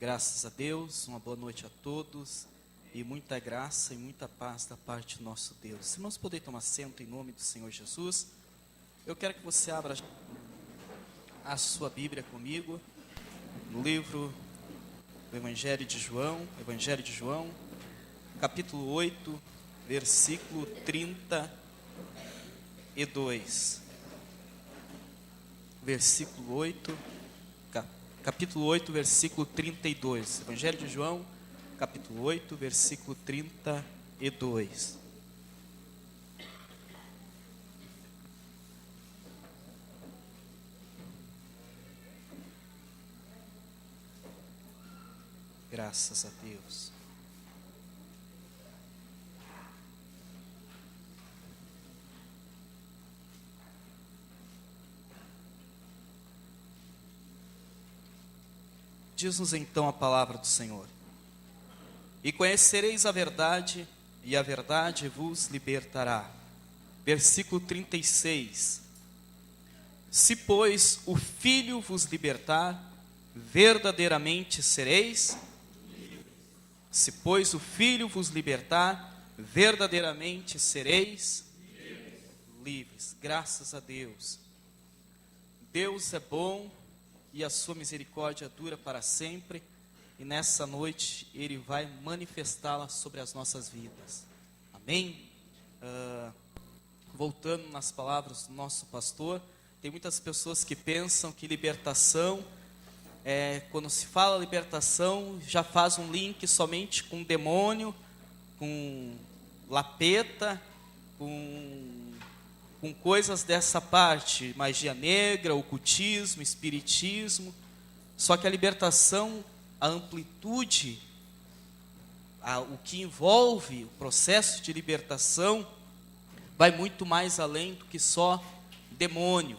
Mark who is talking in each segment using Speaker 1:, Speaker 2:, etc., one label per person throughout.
Speaker 1: Graças a Deus, uma boa noite a todos e muita graça e muita paz da parte do nosso Deus. Se irmãos poderem tomar assento em nome do Senhor Jesus, eu quero que você abra a sua Bíblia comigo no livro do Evangelho de João, capítulo 8, versículo 32. Capítulo 8, versículo 32. Evangelho de João, capítulo 8, versículo 32. Graças a Deus. Diz-nos então a palavra do Senhor: e conhecereis a verdade, e a verdade vos libertará. Versículo 36. Se, pois, o Filho vos libertar, verdadeiramente sereis. Se, pois, o Filho vos libertar, verdadeiramente sereis livres. Graças a Deus. Deus é bom e a sua misericórdia dura para sempre, e nessa noite Ele vai manifestá-la sobre as nossas vidas. Amém? Voltando nas palavras do nosso pastor, tem muitas pessoas que pensam que libertação, quando se fala libertação, já faz um link somente com demônio, com lapeta, com coisas dessa parte, magia negra, ocultismo, espiritismo. Só que a libertação, a amplitude, o que envolve o processo de libertação, vai muito mais além do que só demônio.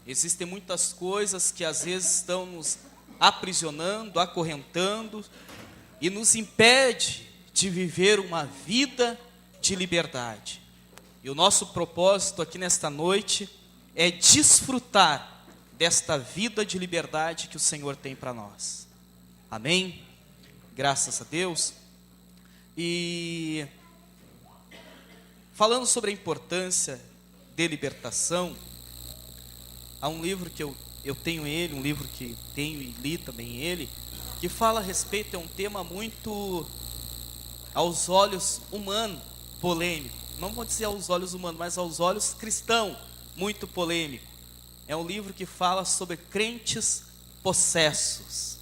Speaker 1: Existem muitas coisas que às vezes estão nos aprisionando, acorrentando, e nos impede de viver uma vida de liberdade. E o nosso propósito aqui nesta noite é desfrutar desta vida de liberdade que o Senhor tem para nós. Amém? Graças a Deus. E falando sobre a importância de libertação, há um livro que eu tenho ele, um livro que tenho e li também ele, que fala a respeito, é um tema muito, aos olhos humanos, polêmico. Não vou dizer aos olhos humanos, mas aos olhos cristãos, muito polêmico. É um livro que fala sobre crentes possessos.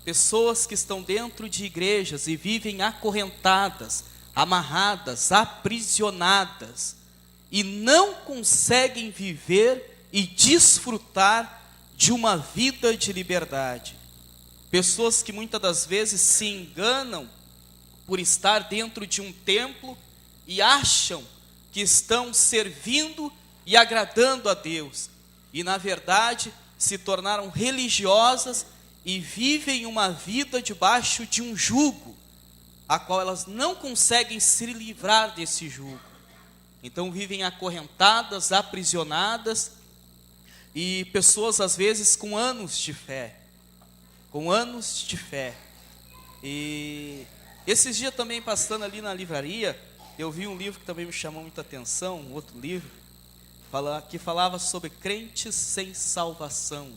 Speaker 1: Pessoas que estão dentro de igrejas e vivem acorrentadas, amarradas, aprisionadas, e não conseguem viver e desfrutar de uma vida de liberdade. Pessoas que muitas das vezes se enganam por estar dentro de um templo e acham que estão servindo e agradando a Deus, e na verdade se tornaram religiosas e vivem uma vida debaixo de um jugo, a qual elas não conseguem se livrar desse jugo. Então vivem acorrentadas, aprisionadas, e pessoas às vezes com anos de fé, E esses dias também, passando ali na livraria, eu vi um livro que também me chamou muita atenção, um outro livro, que falava sobre crentes sem salvação.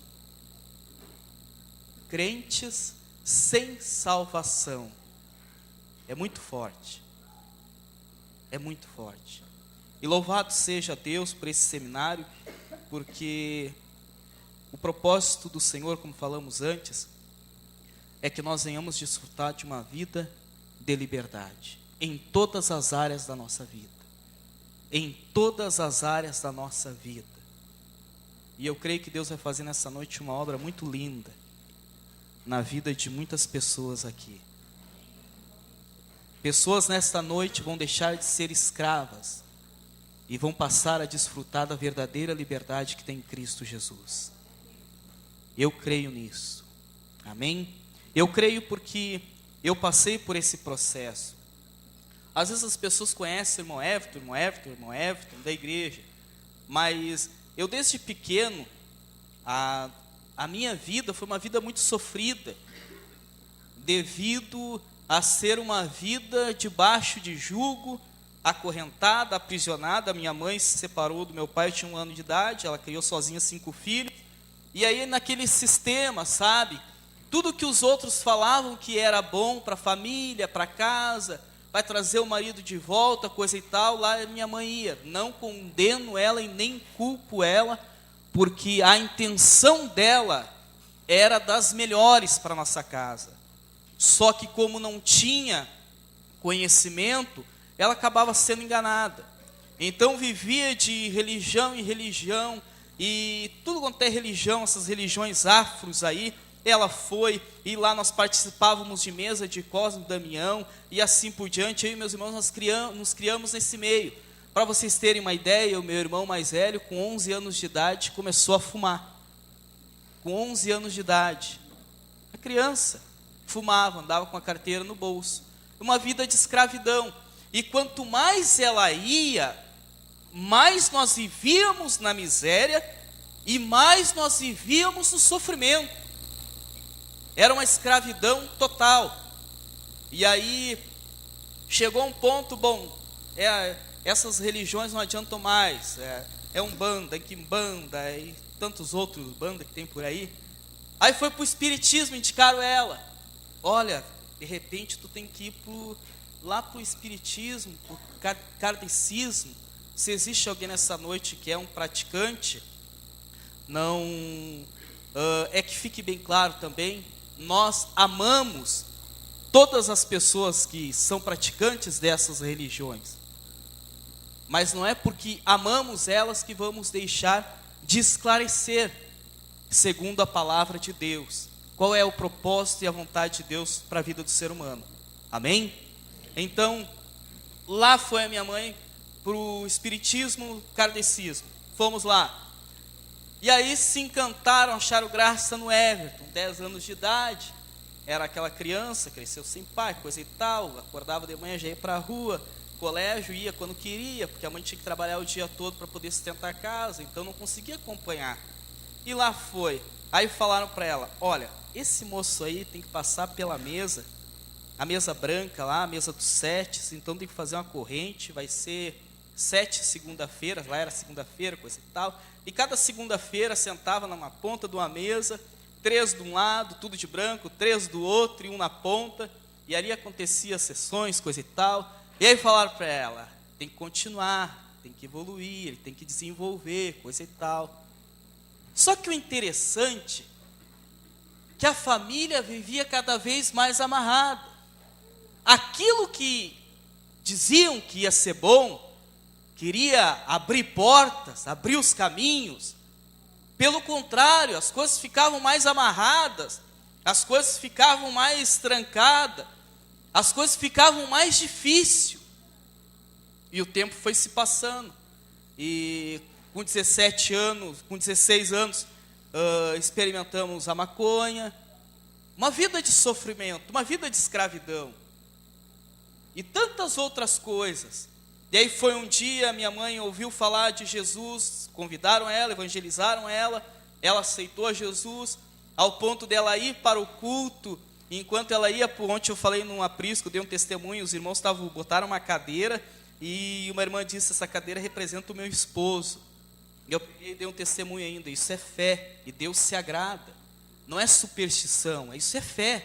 Speaker 1: Crentes sem salvação. É muito forte. E louvado seja Deus por esse seminário, porque o propósito do Senhor, como falamos antes, é que nós venhamos desfrutar de uma vida de liberdade, em todas as áreas da nossa vida. E eu creio que Deus vai fazer nessa noite uma obra muito linda, na vida de muitas pessoas aqui. Pessoas nesta noite vão deixar de ser escravas, e vão passar a desfrutar da verdadeira liberdade que tem em Cristo Jesus. Eu creio nisso. Amém? Eu creio porque eu passei por esse processo. Às vezes as pessoas conhecem o irmão Everton da igreja, mas eu desde pequeno, a minha vida foi uma vida muito sofrida, devido a ser uma vida debaixo de jugo, acorrentada, aprisionada. Minha mãe se separou do meu pai, eu tinha 1 ano de idade, ela criou sozinha 5 filhos, e aí naquele sistema, sabe, tudo que os outros falavam que era bom para a família, para casa, vai trazer o marido de volta, coisa e tal, lá minha mãe ia. Não condeno ela e nem culpo ela, porque a intenção dela era das melhores para nossa casa. Só que como não tinha conhecimento, ela acabava sendo enganada. Então vivia de religião em religião, e tudo quanto é religião, essas religiões afros aí, ela foi, e lá nós participávamos de mesa de Cosme e Damião, e assim por diante. Eu e meus irmãos, nos criamos nesse meio. Para vocês terem uma ideia, o meu irmão mais velho, com 11 anos de idade, começou a fumar. Com 11 anos de idade. A criança fumava, andava com a carteira no bolso. Uma vida de escravidão. E quanto mais ela ia, mais nós vivíamos na miséria e mais nós vivíamos no sofrimento. Era uma escravidão total. E aí chegou um ponto, bom, essas religiões não adiantam mais. É Umbanda, é Quimbanda e tantos outros bandas que tem por aí. Aí foi para o espiritismo, indicaram ela. Olha, de repente tu tem que ir lá para o espiritismo, para o kardecismo. Se existe alguém nessa noite que é um praticante, não é que fique bem claro também, nós amamos todas as pessoas que são praticantes dessas religiões, mas não é porque amamos elas que vamos deixar de esclarecer, segundo a palavra de Deus, qual é o propósito e a vontade de Deus para a vida do ser humano. Amém? Então, lá foi a minha mãe para o espiritismo, kardecismo. Fomos lá. E aí se encantaram, acharam graça no Everton, 10 anos de idade. Era aquela criança, cresceu sem pai, coisa e tal. Acordava de manhã, já ia para a rua. Colégio, ia quando queria, porque a mãe tinha que trabalhar o dia todo para poder sustentar a casa. Então não conseguia acompanhar. E lá foi. Aí falaram para ela, olha, esse moço aí tem que passar pela mesa, a mesa branca lá, a mesa dos 7, então tem que fazer uma corrente, vai ser 7 segunda-feiras, lá era segunda-feira, coisa e tal, e cada segunda-feira sentava numa ponta de uma mesa, 3 de um lado, tudo de branco, 3 do outro e um na ponta, e ali acontecia sessões, coisa e tal, e aí falaram para ela, tem que continuar, tem que evoluir, tem que desenvolver, coisa e tal. Só que o interessante é que a família vivia cada vez mais amarrada. Aquilo que diziam que ia ser bom, queria abrir portas, abrir os caminhos. Pelo contrário, as coisas ficavam mais amarradas, as coisas ficavam mais trancadas, as coisas ficavam mais difíceis. E o tempo foi se passando. E com 17 anos, com 16 anos, experimentamos a maconha. Uma vida de sofrimento, uma vida de escravidão. E tantas outras coisas. E aí foi um dia, minha mãe ouviu falar de Jesus, convidaram ela, evangelizaram ela aceitou a Jesus, ao ponto dela ir para o culto. E enquanto ela ia, ontem eu falei num aprisco, dei um testemunho, os irmãos botaram uma cadeira, e uma irmã disse, essa cadeira representa o meu esposo. E eu dei um testemunho ainda, isso é fé, e Deus se agrada. Não é superstição, isso é fé.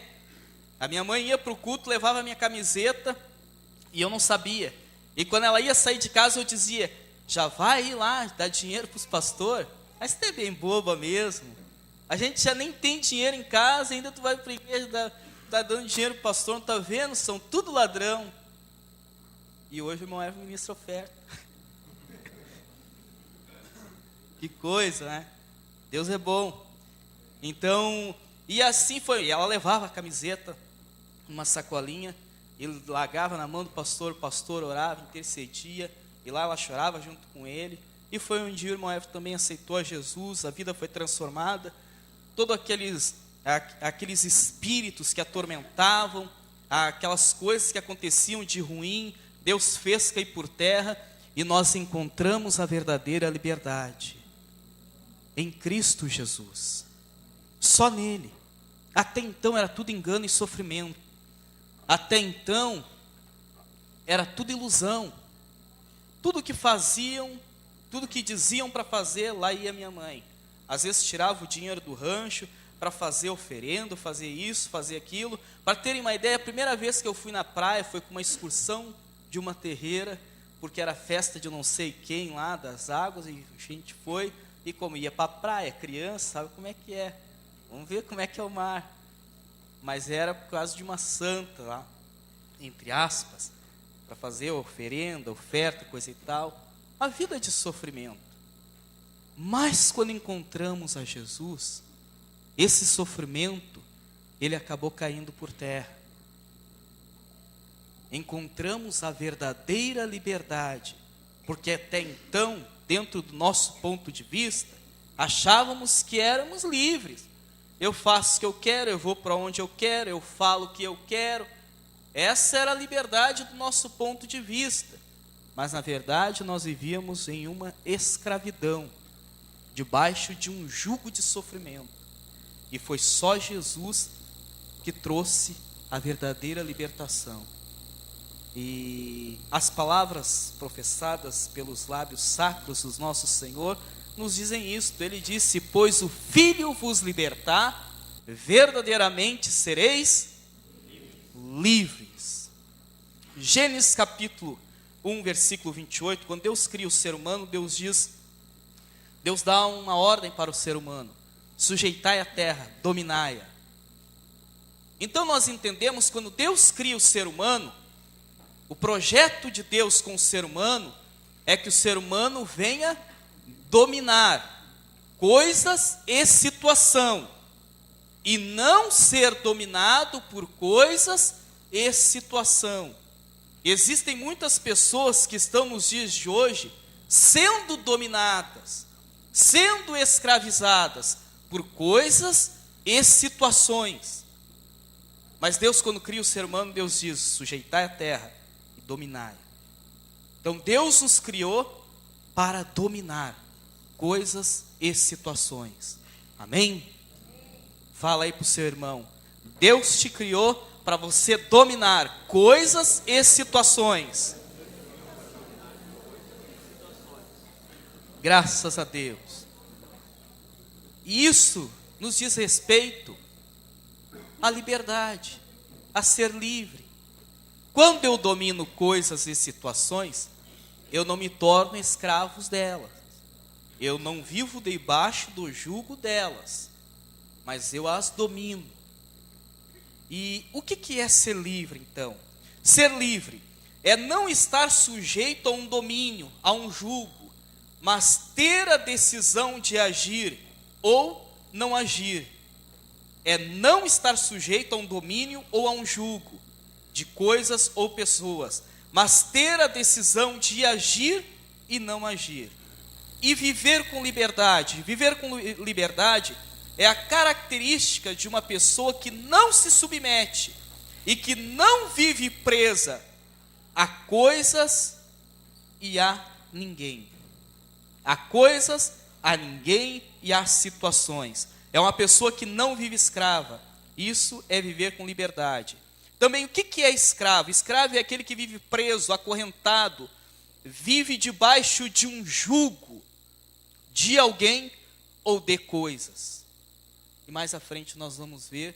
Speaker 1: A minha mãe ia para o culto, levava a minha camiseta, e eu não sabia. E quando ela ia sair de casa, eu dizia, já vai ir lá, dar dinheiro para os pastores? Mas você é bem boba mesmo. A gente já nem tem dinheiro em casa, ainda tu vai para a igreja, tá dando dinheiro para o pastor, não está vendo? São tudo ladrão. E hoje o irmão Everton me ministra oferta. Que coisa, né? Deus é bom. Então, e assim foi. Ela levava a camiseta, uma sacolinha, ele largava na mão do pastor, o pastor orava, intercedia, e lá ela chorava junto com ele. E foi um dia o irmão Everton também aceitou a Jesus, a vida foi transformada. Todos aqueles espíritos que atormentavam, aquelas coisas que aconteciam de ruim, Deus fez cair por terra, e nós encontramos a verdadeira liberdade em Cristo Jesus, só nele. Até então era tudo engano e sofrimento. Até então era tudo ilusão. Tudo que faziam, tudo que diziam para fazer, lá ia minha mãe. Às vezes tirava o dinheiro do rancho para fazer oferenda, fazer isso, fazer aquilo. Para terem uma ideia, a primeira vez que eu fui na praia foi com uma excursão de uma terreira, porque era festa de não sei quem lá, das águas, e a gente foi, e como ia para a praia, criança, sabe como é que é? Vamos ver como é que é o mar. Mas era por causa de uma santa lá, entre aspas, para fazer oferenda, oferta, coisa e tal. A vida de sofrimento. Mas quando encontramos a Jesus, esse sofrimento, ele acabou caindo por terra. Encontramos a verdadeira liberdade, porque até então, dentro do nosso ponto de vista, achávamos que éramos livres. Eu faço o que eu quero, eu vou para onde eu quero, eu falo o que eu quero. Essa era a liberdade do nosso ponto de vista. Mas na verdade nós vivíamos em uma escravidão, debaixo de um jugo de sofrimento. E foi só Jesus que trouxe a verdadeira libertação. E as palavras professadas pelos lábios sacros do nosso Senhor nos dizem isto. Ele disse: pois o Filho vos libertar, verdadeiramente sereis livres. Gênesis capítulo 1, versículo 28, quando Deus cria o ser humano, Deus dá uma ordem para o ser humano: sujeitai a terra, dominai-a. Então nós entendemos, quando Deus cria o ser humano, o projeto de Deus com o ser humano é que o ser humano venha dominar coisas e situação, e não ser dominado por coisas e situação. Existem muitas pessoas que estão nos dias de hoje sendo dominadas, sendo escravizadas por coisas e situações. Mas Deus, quando cria o ser humano, Deus diz: sujeitai a terra e dominai. Então Deus nos criou para dominar coisas e situações. Amém? Fala aí para o seu irmão: Deus te criou para você dominar coisas e situações. Graças a Deus. E isso nos diz respeito à liberdade, a ser livre. Quando eu domino coisas e situações, eu não me torno escravo delas. Eu não vivo debaixo do jugo delas, mas eu as domino. E o que é ser livre, então? Ser livre é não estar sujeito a um domínio, a um jugo, mas ter a decisão de agir ou não agir. É não estar sujeito a um domínio ou a um jugo de coisas ou pessoas, mas ter a decisão de agir e não agir. E viver com liberdade. Viver com liberdade é a característica de uma pessoa que não se submete e que não vive presa a coisas e a ninguém. A coisas, a ninguém e a situações. É uma pessoa que não vive escrava. Isso é viver com liberdade. Também, o que é escravo? Escravo é aquele que vive preso, acorrentado, vive debaixo de um jugo de alguém ou de coisas. E mais à frente nós vamos ver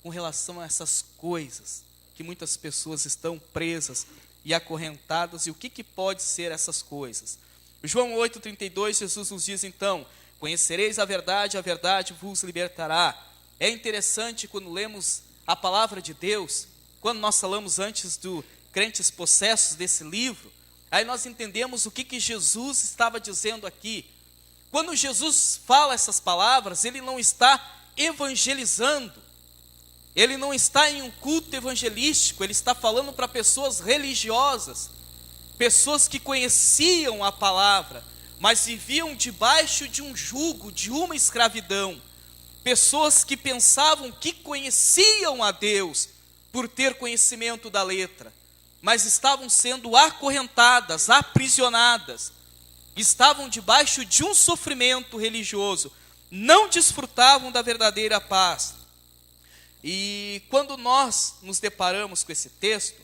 Speaker 1: com relação a essas coisas que muitas pessoas estão presas e acorrentadas, e o que pode ser essas coisas. João 8,32, Jesus nos diz então: conhecereis a verdade vos libertará. É interessante quando lemos a palavra de Deus, quando nós falamos antes do Crentes Possessos desse livro, aí nós entendemos o que Jesus estava dizendo aqui. Quando Jesus fala essas palavras, ele não está evangelizando, ele não está em um culto evangelístico, ele está falando para pessoas religiosas, pessoas que conheciam a palavra, mas viviam debaixo de um jugo, de uma escravidão, pessoas que pensavam que conheciam a Deus por ter conhecimento da letra, mas estavam sendo acorrentadas, aprisionadas, estavam debaixo de um sofrimento religioso, não desfrutavam da verdadeira paz. E quando nós nos deparamos com esse texto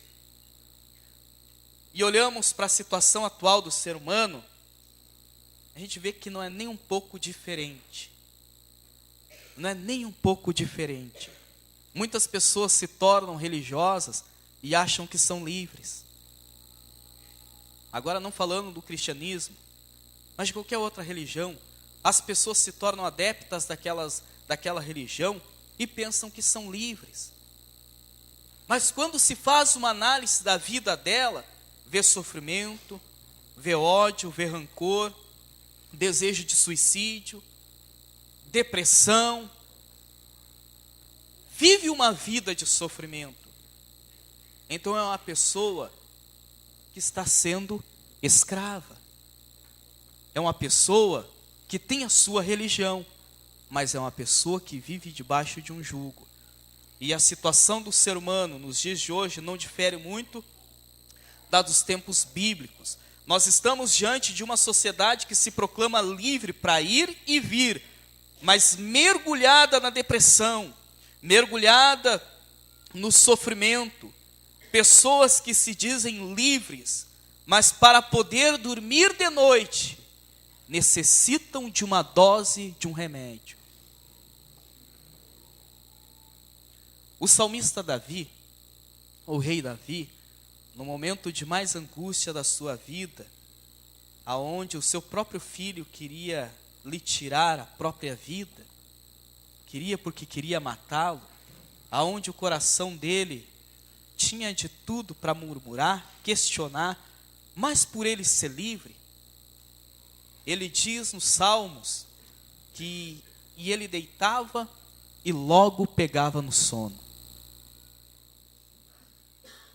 Speaker 1: e olhamos para a situação atual do ser humano, a gente vê que não é nem um pouco diferente. Não é nem um pouco diferente. Muitas pessoas se tornam religiosas e acham que são livres. Agora não falando do cristianismo, mas de qualquer outra religião, as pessoas se tornam adeptas daquela religião e pensam que são livres. Mas quando se faz uma análise da vida dela, vê sofrimento, vê ódio, vê rancor, desejo de suicídio, depressão, vive uma vida de sofrimento. Então é uma pessoa que está sendo escrava. É uma pessoa que tem a sua religião, mas é uma pessoa que vive debaixo de um jugo. E a situação do ser humano nos dias de hoje não difere muito da dos tempos bíblicos. Nós estamos diante de uma sociedade que se proclama livre para ir e vir, mas mergulhada na depressão, mergulhada no sofrimento. Pessoas que se dizem livres, mas para poder dormir de noite, necessitam de uma dose de um remédio. O salmista Davi, o rei Davi, no momento de mais angústia da sua vida, aonde o seu próprio filho queria lhe tirar a própria vida, porque queria matá-lo, aonde o coração dele tinha de tudo para murmurar, questionar, mas por ele ser livre, ele diz nos Salmos que ele deitava e logo pegava no sono.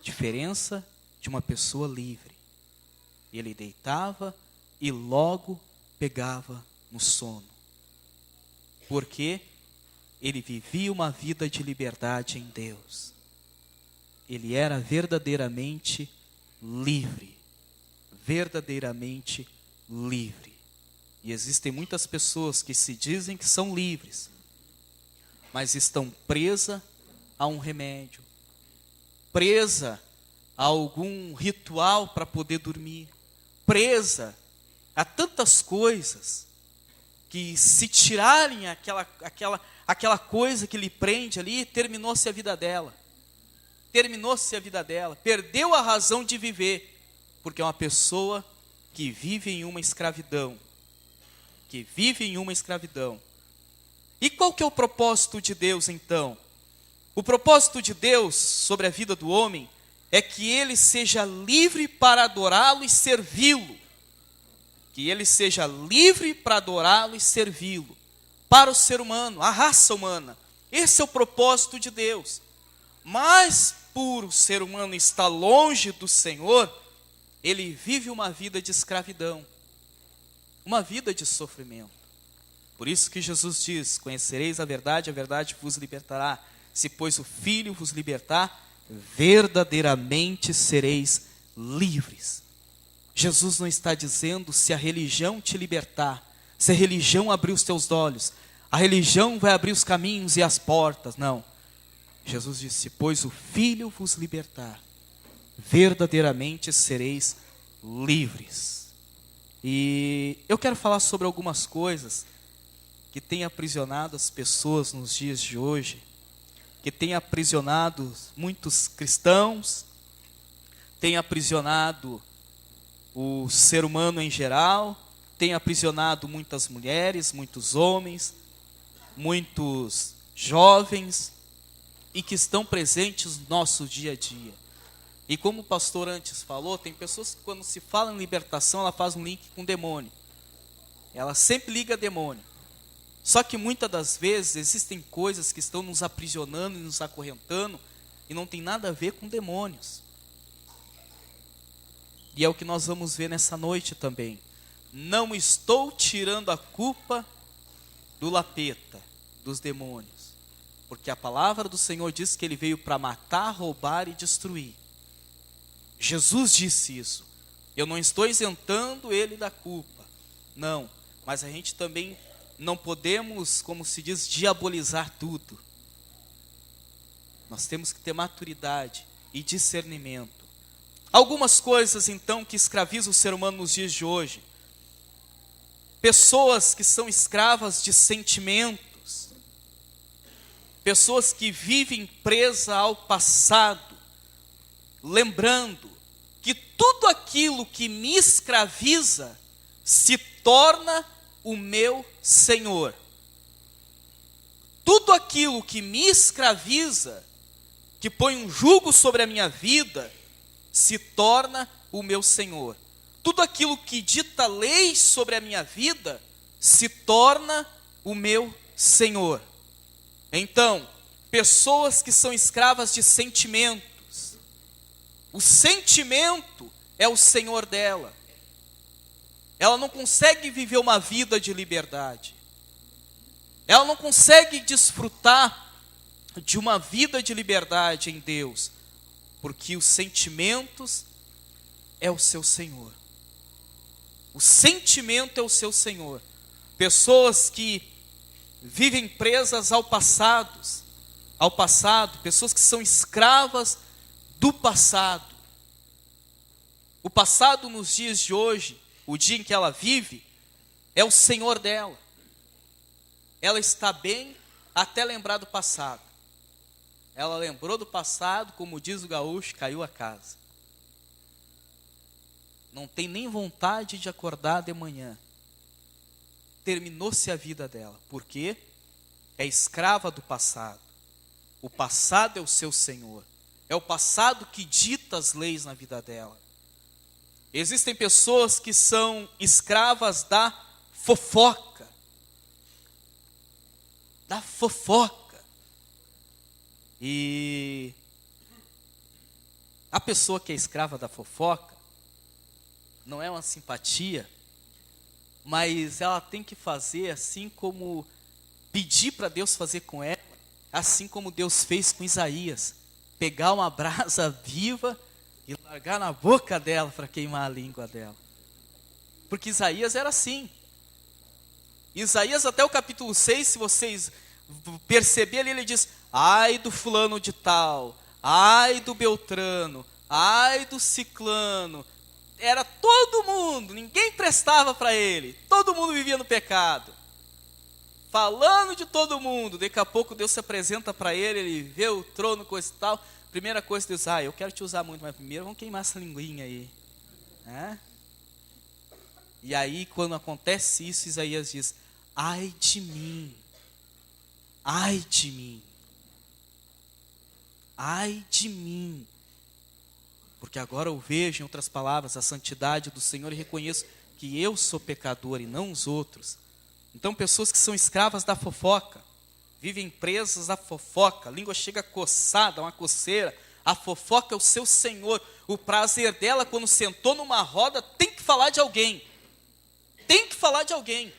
Speaker 1: Diferença de uma pessoa livre. Ele deitava e logo pegava no sono. Porque ele vivia uma vida de liberdade em Deus. Ele era verdadeiramente livre. Verdadeiramente livre. E existem muitas pessoas que se dizem que são livres, mas estão presas a um remédio, presa a algum ritual para poder dormir, presa a tantas coisas, que se tirarem aquela coisa que lhe prende ali, terminou-se a vida dela. Terminou-se a vida dela, perdeu a razão de viver, porque é uma pessoa que vive em uma escravidão. Que vive em uma escravidão. E qual que é o propósito de Deus então? O propósito de Deus sobre a vida do homem é que ele seja livre para adorá-lo e servi-lo. Que ele seja livre para adorá-lo e servi-lo. Para o ser humano, a raça humana. Esse é o propósito de Deus. Mas por o ser humano estar longe do Senhor, ele vive uma vida de escravidão. Uma vida de sofrimento. Por isso que Jesus diz: conhecereis a verdade vos libertará. Se, pois, o Filho vos libertar, verdadeiramente sereis livres. Jesus não está dizendo se a religião te libertar, se a religião abrir os teus olhos, a religião vai abrir os caminhos e as portas, não. Jesus disse: se, pois, o Filho vos libertar, verdadeiramente sereis livres. E eu quero falar sobre algumas coisas que têm aprisionado as pessoas nos dias de hoje, que têm aprisionado muitos cristãos, têm aprisionado o ser humano em geral, têm aprisionado muitas mulheres, muitos homens, muitos jovens, e que estão presentes no nosso dia a dia. E como o pastor antes falou, tem pessoas que quando se fala em libertação, ela faz um link com demônio. Ela sempre liga demônio. Só que muitas das vezes existem coisas que estão nos aprisionando e nos acorrentando e não tem nada a ver com demônios. E é o que nós vamos ver nessa noite também. Não estou tirando a culpa do lapeta, dos demônios. Porque a palavra do Senhor diz que ele veio para matar, roubar e destruir. Jesus disse isso. Eu não estou isentando ele da culpa. Não, mas a gente também não podemos, como se diz, diabolizar tudo. Nós temos que ter maturidade e discernimento. Algumas coisas, então, que escravizam o ser humano nos dias de hoje. Pessoas que são escravas de sentimentos. Pessoas que vivem presas ao passado. Lembrando que tudo aquilo que me escraviza se torna o meu senhor. Tudo aquilo que me escraviza, que põe um jugo sobre a minha vida, se torna o meu senhor. Tudo aquilo que dita leis sobre a minha vida, se torna o meu senhor. Então, pessoas que são escravas de sentimentos, o sentimento é o senhor dela. Ela não consegue viver uma vida de liberdade. Ela não consegue desfrutar de uma vida de liberdade em Deus, porque os sentimentos é o seu Senhor. O sentimento é o seu Senhor. Pessoas que vivem presas ao passado, pessoas que são escravas do passado. O passado nos dias de hoje, o dia em que ela vive, é o Senhor dela. Ela está bem até lembrar do passado. Ela lembrou do passado, como diz o gaúcho, caiu a casa. Não tem nem vontade de acordar de manhã. Terminou-se a vida dela. Por quê? É escrava do passado. O passado é o seu senhor. É o passado que dita as leis na vida dela. Existem pessoas que são escravas da fofoca. Da fofoca. E a pessoa que é escrava da fofoca não é uma simpatia, mas ela tem que fazer assim como pedir para Deus fazer com ela, assim como Deus fez com Isaías, pegar uma brasa viva e largar na boca dela para queimar a língua dela. Porque Isaías era assim. Isaías até o capítulo 6, se vocês perceberem, ele diz: ai do fulano de tal, ai do Beltrano, ai do ciclano. Era todo mundo, ninguém prestava para ele, todo mundo vivia no pecado. Falando de todo mundo, daqui a pouco Deus se apresenta para ele, ele vê o trono, coisa e tal. Primeira coisa, Deus: eu quero te usar muito, mas primeiro vamos queimar essa linguinha aí. E aí, quando acontece isso, Isaías diz: ai de mim, ai de mim, ai de mim. Porque agora eu vejo, em outras palavras, a santidade do Senhor e reconheço que eu sou pecador e não os outros. Então, pessoas que são escravas da fofoca, vivem presas à fofoca, a língua chega coçada, uma coceira. A fofoca é o seu senhor. O prazer dela, quando sentou numa roda, tem que falar de alguém. Tem que falar de alguém.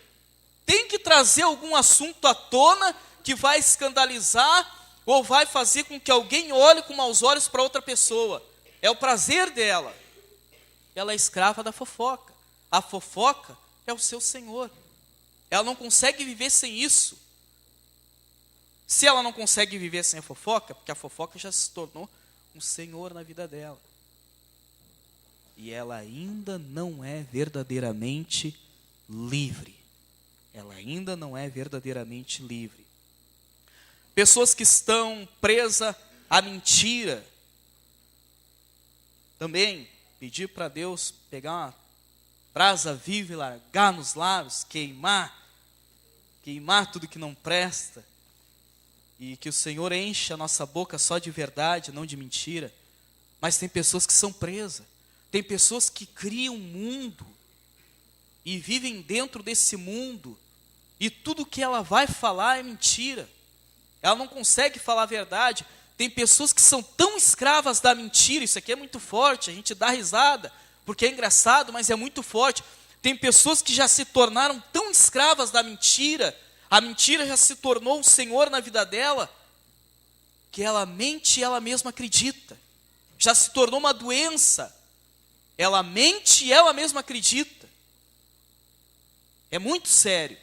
Speaker 1: Tem que trazer algum assunto à tona que vai escandalizar ou vai fazer com que alguém olhe com maus olhos para outra pessoa. É o prazer dela. Ela é escrava da fofoca. A fofoca é o seu senhor. Ela não consegue viver sem isso. Se ela não consegue viver sem a fofoca, porque a fofoca já se tornou um senhor na vida dela. E ela ainda não é verdadeiramente livre. Ela ainda não é verdadeiramente livre. Pessoas que estão presas à mentira. Também pedir para Deus pegar uma brasa viva e largar nos lábios, queimar tudo que não presta. E que o Senhor enche a nossa boca só de verdade, não de mentira. Mas tem pessoas que são presas. Tem pessoas que criam um mundo e vivem dentro desse mundo. E tudo que ela vai falar é mentira. Ela não consegue falar a verdade. Tem pessoas que são tão escravas da mentira. Isso aqui é muito forte, a gente dá risada, porque é engraçado, mas é muito forte. Tem pessoas que já se tornaram tão escravas da mentira. A mentira já se tornou um senhor na vida dela, que ela mente e ela mesma acredita. Já se tornou uma doença. Ela mente e ela mesma acredita. É muito sério.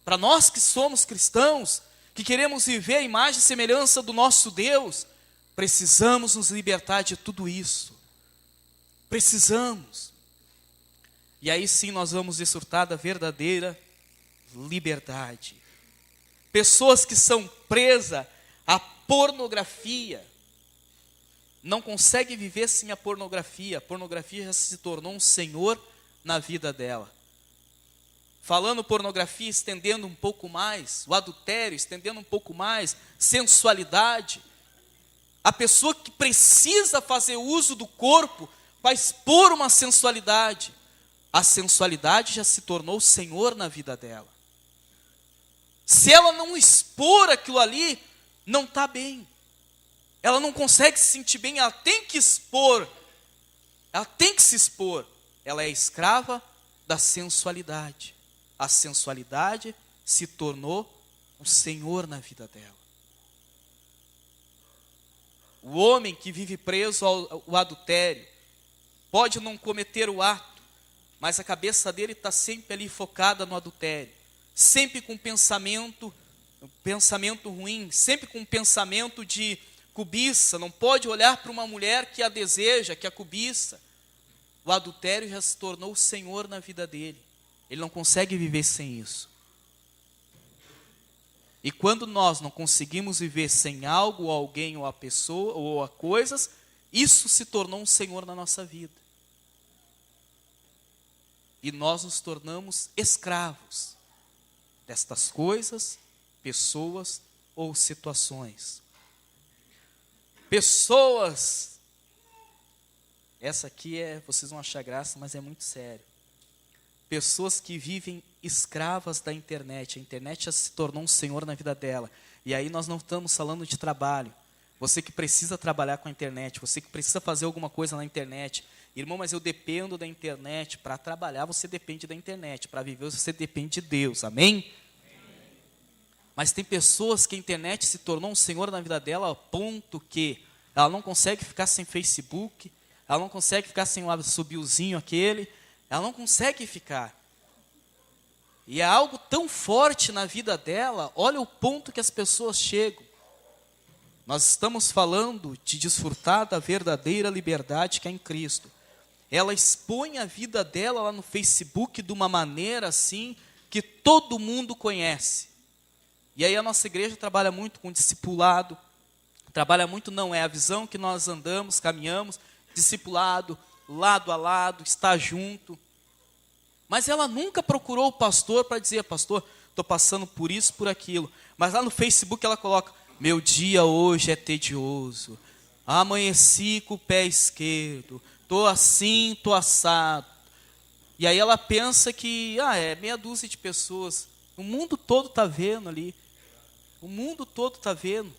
Speaker 1: Para nós que somos cristãos, que queremos viver a imagem e semelhança do nosso Deus, precisamos nos libertar de tudo isso. Precisamos. E aí sim nós vamos desfrutar da verdadeira liberdade. Pessoas que são presas à pornografia, não conseguem viver sem a pornografia. A pornografia já se tornou um senhor na vida dela. Falando pornografia, estendendo um pouco mais, o adultério, estendendo um pouco mais, sensualidade. A pessoa que precisa fazer uso do corpo para expor uma sensualidade, a sensualidade já se tornou o senhor na vida dela. Se ela não expor aquilo ali, não está bem. Ela não consegue se sentir bem, ela tem que expor. Ela tem que se expor. Ela é escrava da sensualidade. A sensualidade se tornou o senhor na vida dela. O homem que vive preso ao adultério pode não cometer o ato, mas a cabeça dele está sempre ali focada no adultério, sempre com pensamento ruim, sempre com pensamento de cobiça. Não pode olhar para uma mulher que a deseja, que a cobiça. O adultério já se tornou o senhor na vida dele. Ele não consegue viver sem isso. E quando nós não conseguimos viver sem algo, ou alguém, ou a pessoa, ou a coisas, isso se tornou um senhor na nossa vida. E nós nos tornamos escravos destas coisas, pessoas ou situações. Pessoas, essa aqui vocês vão achar graça, mas é muito sério. Pessoas que vivem escravas da internet. A internet já se tornou um senhor na vida dela. E aí nós não estamos falando de trabalho. Você que precisa trabalhar com a internet, você que precisa fazer alguma coisa na internet. Irmão, mas eu dependo da internet. Para trabalhar você depende da internet. Para viver você depende de Deus. Amém? Mas tem pessoas que a internet se tornou um senhor na vida dela ao ponto que ela não consegue ficar sem Facebook, ela não consegue ficar sem o subiozinho aquele, ela não consegue ficar. E é algo tão forte na vida dela, olha o ponto que as pessoas chegam. Nós estamos falando de desfrutar da verdadeira liberdade que é em Cristo. Ela expõe a vida dela lá no Facebook de uma maneira assim, que todo mundo conhece. E aí a nossa igreja trabalha muito com discipulado, trabalha muito, não é a visão que nós andamos, caminhamos, discipulado, lado a lado, está junto. Mas ela nunca procurou o pastor para dizer, pastor, estou passando por isso, por aquilo. Mas lá no Facebook ela coloca, meu dia hoje é tedioso, amanheci com o pé esquerdo, estou assim, estou assado. E aí ela pensa que, é meia dúzia de pessoas. O mundo todo está vendo ali. O mundo todo está vendo.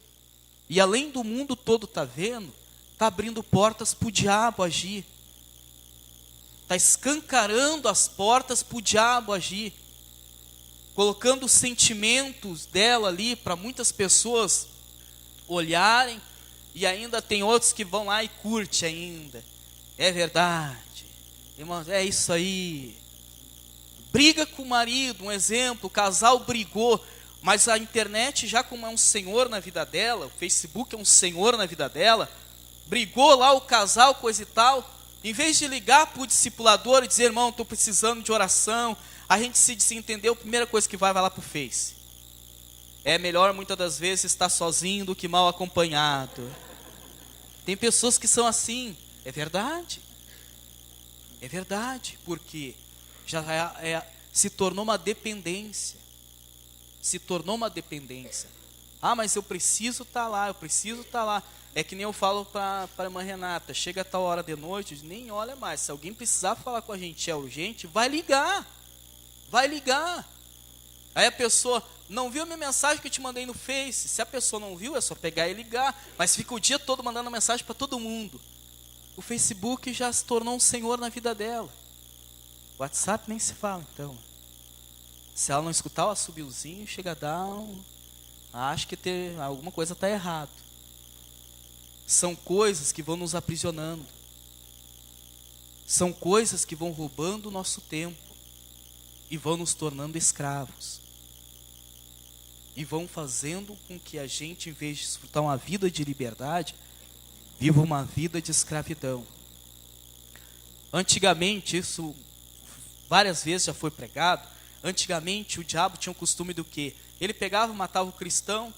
Speaker 1: E além do mundo todo estar vendo, está abrindo portas para o diabo agir. Está escancarando as portas para o diabo agir. Colocando os sentimentos dela ali para muitas pessoas olharem. E ainda tem outros que vão lá e curte ainda. É verdade. Irmãos, é isso aí. Briga com o marido, um exemplo, o casal brigou, mas a internet já como é um senhor na vida dela, o Facebook é um senhor na vida dela, brigou lá o casal, coisa e tal, em vez de ligar para o discipulador e dizer, irmão, estou precisando de oração, a gente se desentendeu, a primeira coisa que vai lá para o Face. É melhor muitas das vezes estar sozinho do que mal acompanhado. Tem pessoas que são assim, é verdade, porque já se tornou uma dependência. Se tornou uma dependência. Mas eu preciso estar lá, É que nem eu falo para a irmã Renata, chega a tal hora de noite, nem olha mais. Se alguém precisar falar com a gente, é urgente, vai ligar. Aí a pessoa, não viu a minha mensagem que eu te mandei no Face? Se a pessoa não viu, é só pegar e ligar. Mas fica o dia todo mandando mensagem para todo mundo. O Facebook já se tornou um senhor na vida dela. O WhatsApp nem se fala, então. Se ela não escutar o assobiozinho, chega a dar acho que alguma coisa está errado. São coisas que vão nos aprisionando. São coisas que vão roubando o nosso tempo e vão nos tornando escravos. e vão fazendo com que a gente, em vez de desfrutar uma vida de liberdade, viva uma vida de escravidão. Antigamente, isso várias vezes já foi pregado, antigamente o diabo tinha o costume do quê? Ele pegava, matava o cristão,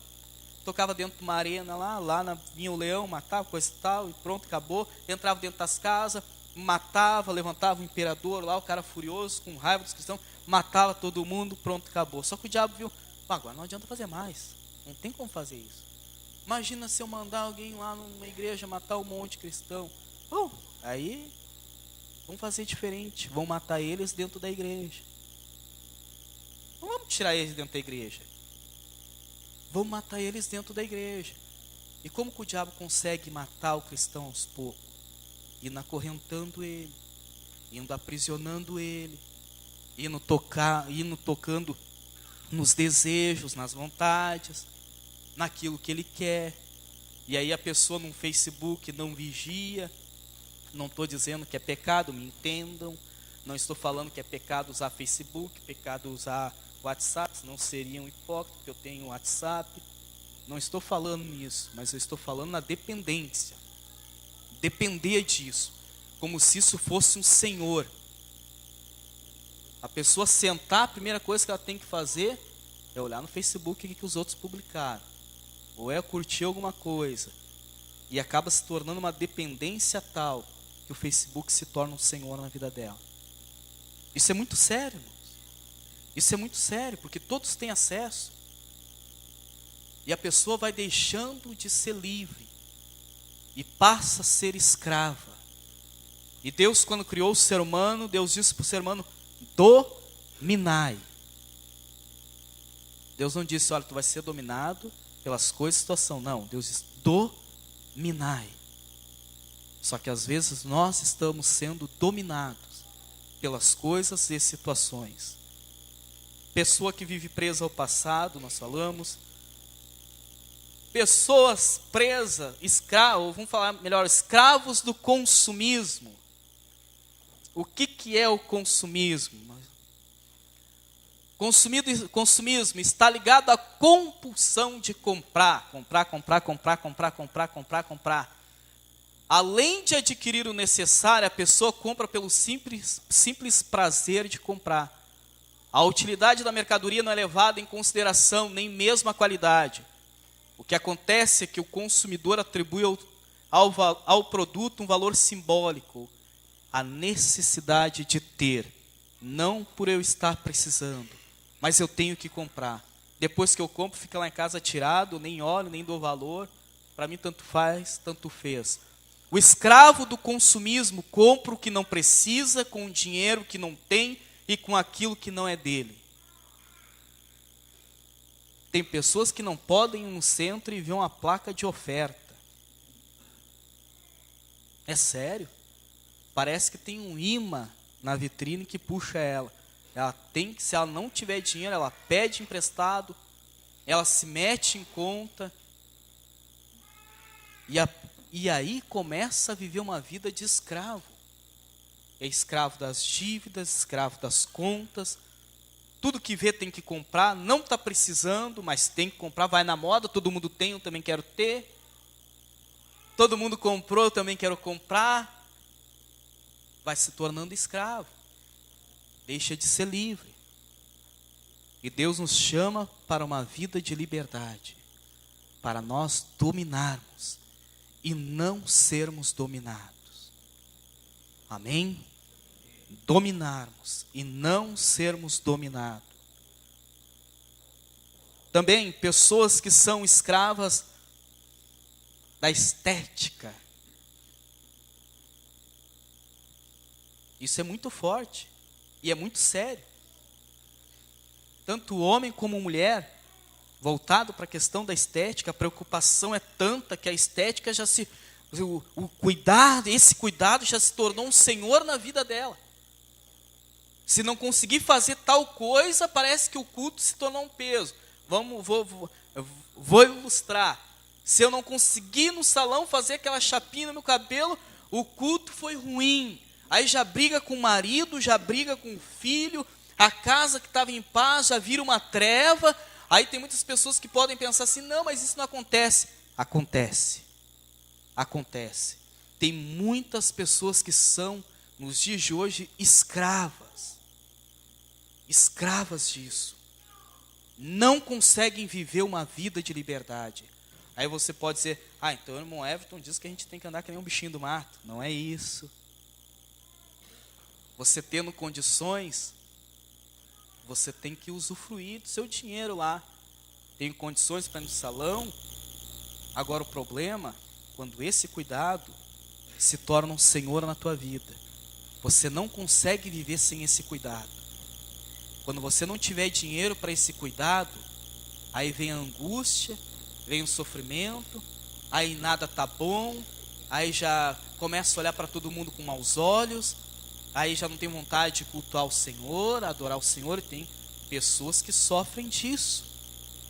Speaker 1: tocava dentro de uma arena lá vinha o leão, matava, coisa e tal, e pronto, acabou. Entrava dentro das casas, matava, levantava o imperador lá, o cara furioso, com raiva dos cristãos, matava todo mundo, pronto, acabou. Só que o diabo viu, agora não adianta fazer mais, não tem como fazer isso. Imagina se eu mandar alguém lá numa igreja matar um monte de cristão. Bom, aí vamos fazer diferente, vão matar eles dentro da igreja. Não vamos tirar eles dentro da igreja. Vamos matar eles dentro da igreja. E como que o diabo consegue matar o cristão aos poucos? Indo acorrentando ele, indo aprisionando ele, indo tocando nos desejos, nas vontades, naquilo que ele quer. E aí a pessoa no Facebook não vigia. Não estou dizendo que é pecado, me entendam. Não estou falando que é pecado usar Facebook, pecado usar WhatsApp, senão seria um hipócrita, porque eu tenho WhatsApp. Não estou falando nisso, mas eu estou falando na dependência. Depender disso, como se isso fosse um senhor. A pessoa sentar, a primeira coisa que ela tem que fazer é olhar no Facebook o que os outros publicaram. Ou é curtir alguma coisa. E acaba se tornando uma dependência tal que o Facebook se torna um senhor na vida dela. Isso é muito sério, irmãos. Isso é muito sério, porque todos têm acesso. E a pessoa vai deixando de ser livre e passa a ser escrava. E Deus, quando criou o ser humano, Deus disse para o ser humano: dominai. Deus não disse, olha, tu vai ser dominado pelas coisas e situação. Não, Deus disse, dominai. Só que às vezes nós estamos sendo dominados pelas coisas e situações. Pessoa que vive presa ao passado, nós falamos. Pessoas presas, escravos, vamos falar melhor, escravos do consumismo. O que é o consumismo? Consumismo está ligado à compulsão de comprar. Além de adquirir o necessário, a pessoa compra pelo simples prazer de comprar. A utilidade da mercadoria não é levada em consideração, nem mesmo a qualidade. O que acontece é que o consumidor atribui ao produto um valor simbólico, a necessidade de ter, não por eu estar precisando, mas eu tenho que comprar. Depois que eu compro, fica lá em casa tirado, nem olho, nem dou valor. Para mim tanto faz, tanto fez. O escravo do consumismo compra o que não precisa, com o dinheiro que não tem e com aquilo que não é dele. Tem pessoas que não podem ir no centro e ver uma placa de oferta. É sério. Parece que tem um imã na vitrine que puxa ela. Ela tem que, se ela não tiver dinheiro, ela pede emprestado, ela se mete em conta. E aí começa a viver uma vida de escravo. É escravo das dívidas, escravo das contas. Tudo que vê tem que comprar, não está precisando, mas tem que comprar, vai na moda, todo mundo tem, eu também quero ter. Todo mundo comprou, eu também quero comprar. Vai se tornando escravo. Deixa de ser livre. E Deus nos chama para uma vida de liberdade, para nós dominarmos e não sermos dominados. Amém? Dominarmos e não sermos dominados. Também pessoas que são escravas da estética. Isso é muito forte e é muito sério. Tanto homem como mulher, voltado para a questão da estética, a preocupação é tanta que a estética já se... esse cuidado já se tornou um senhor na vida dela. Se não conseguir fazer tal coisa, parece que o culto se tornou um peso. Vou ilustrar. Se eu não conseguir no salão fazer aquela chapinha no meu cabelo, o culto foi ruim. Aí já briga com o marido, já briga com o filho, a casa que estava em paz já vira uma treva. Aí tem muitas pessoas que podem pensar assim, não, mas isso não acontece. Acontece. Acontece. Tem muitas pessoas que são, nos dias de hoje, escravas. Escravas disso. Não conseguem viver uma vida de liberdade. Aí você pode dizer, então o irmão Everton diz que a gente tem que andar que nem um bichinho do mato. Não é isso. Você tendo condições, você tem que usufruir do seu dinheiro lá. Tem condições para ir no salão. Agora o problema, quando esse cuidado se torna um senhor na tua vida. Você não consegue viver sem esse cuidado. Quando você não tiver dinheiro para esse cuidado, aí vem a angústia, vem o sofrimento, aí nada tá bom, aí já começa a olhar para todo mundo com maus olhos, aí já não tem vontade de cultuar o Senhor, adorar o Senhor, e tem pessoas que sofrem disso,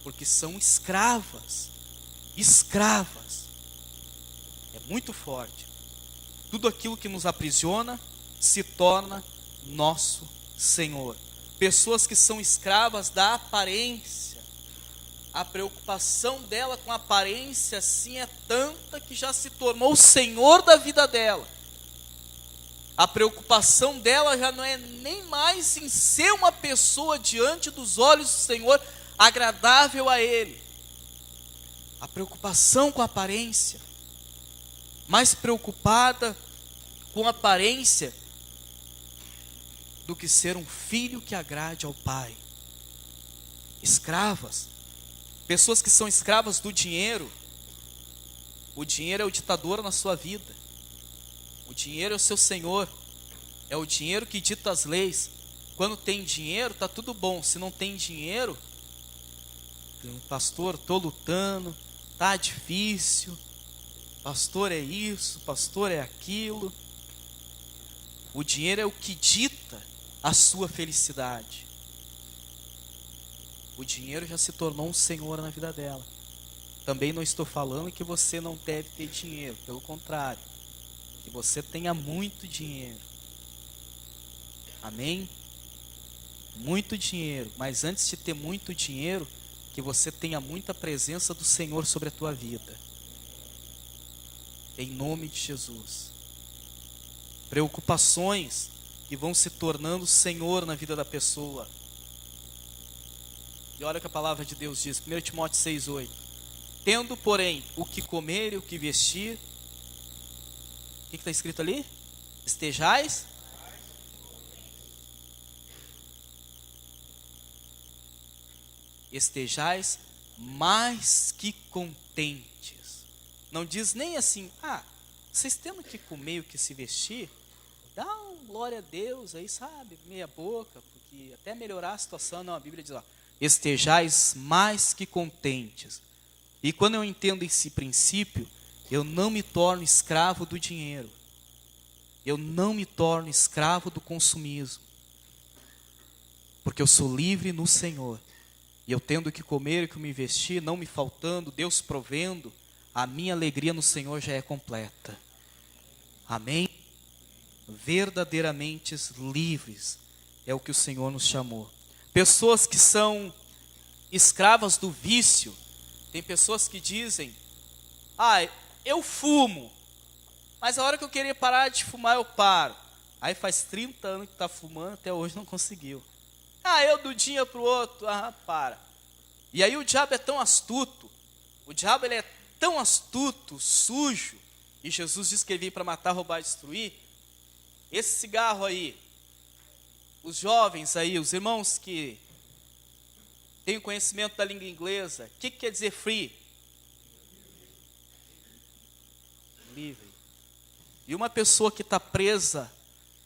Speaker 1: porque são escravas. Escravas. É muito forte. Tudo aquilo que nos aprisiona se torna nosso Senhor. Pessoas que são escravas da aparência. A preocupação dela com a aparência assim é tanta que já se tornou o Senhor da vida dela. A preocupação dela já não é nem mais em ser uma pessoa diante dos olhos do Senhor agradável a Ele. A preocupação com a aparência. Mais preocupada com a aparência do que ser um filho que agrade ao Pai. Escravas. Pessoas que são escravas do dinheiro. O dinheiro é o ditador na sua vida. O dinheiro é o seu senhor. É o dinheiro que dita as leis. Quando tem dinheiro, está tudo bom. Se não tem dinheiro, pastor, estou lutando, está difícil. Pastor é isso, pastor é aquilo. O dinheiro é o que dita a sua felicidade. O dinheiro já se tornou um senhor na vida dela. Também não estou falando que você não deve ter dinheiro, pelo contrário, que você tenha muito dinheiro. Amém? Muito dinheiro, mas antes de ter muito dinheiro, que você tenha muita presença do Senhor sobre a tua vida. Em nome de Jesus. Preocupações que vão se tornando Senhor na vida da pessoa. E olha o que a palavra de Deus diz, 1 Timóteo 6,8. Tendo, porém, o que comer e o que vestir. O que está escrito ali? Estejais. Estejais mais que contentes. Não diz nem assim, vocês tendo que comer e o que se vestir, dá um glória a Deus aí, sabe, meia boca, porque até melhorar a situação. Não, a Bíblia diz, estejais mais que contentes. E quando eu entendo esse princípio, eu não me torno escravo do dinheiro. Eu não me torno escravo do consumismo. Porque eu sou livre no Senhor. E eu tendo que comer e que me vestir, não me faltando, Deus provendo, a minha alegria no Senhor já é completa. Amém? Verdadeiramente livres é o que o Senhor nos chamou. Pessoas que são escravas do vício. Tem pessoas que dizem, eu fumo, mas a hora que eu queria parar de fumar eu paro. Aí faz 30 anos que está fumando, até hoje não conseguiu. Eu do dia para o outro, para. E aí o diabo é tão astuto, o diabo ele é tão astuto, sujo, e Jesus disse que ele veio para matar, roubar e destruir. Esse cigarro aí, os jovens aí, os irmãos que têm conhecimento da língua inglesa, o que quer dizer free? Livre. E uma pessoa que está presa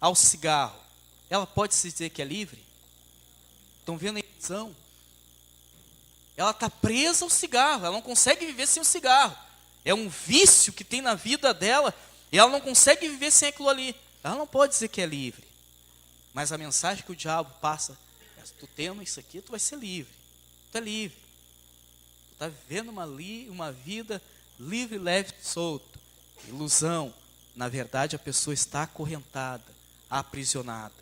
Speaker 1: ao cigarro, ela pode se dizer que é livre? Estão vendo a ilusão? Ela está presa ao cigarro, ela não consegue viver sem o cigarro. É um vício que tem na vida dela, e ela não consegue viver sem aquilo ali. Ela não pode dizer que é livre. Mas a mensagem que o diabo passa, se tu tendo isso aqui, tu vai ser livre. Tu é livre. Tu está vivendo uma vida livre, leve, solto. Ilusão. Na verdade, a pessoa está acorrentada, aprisionada.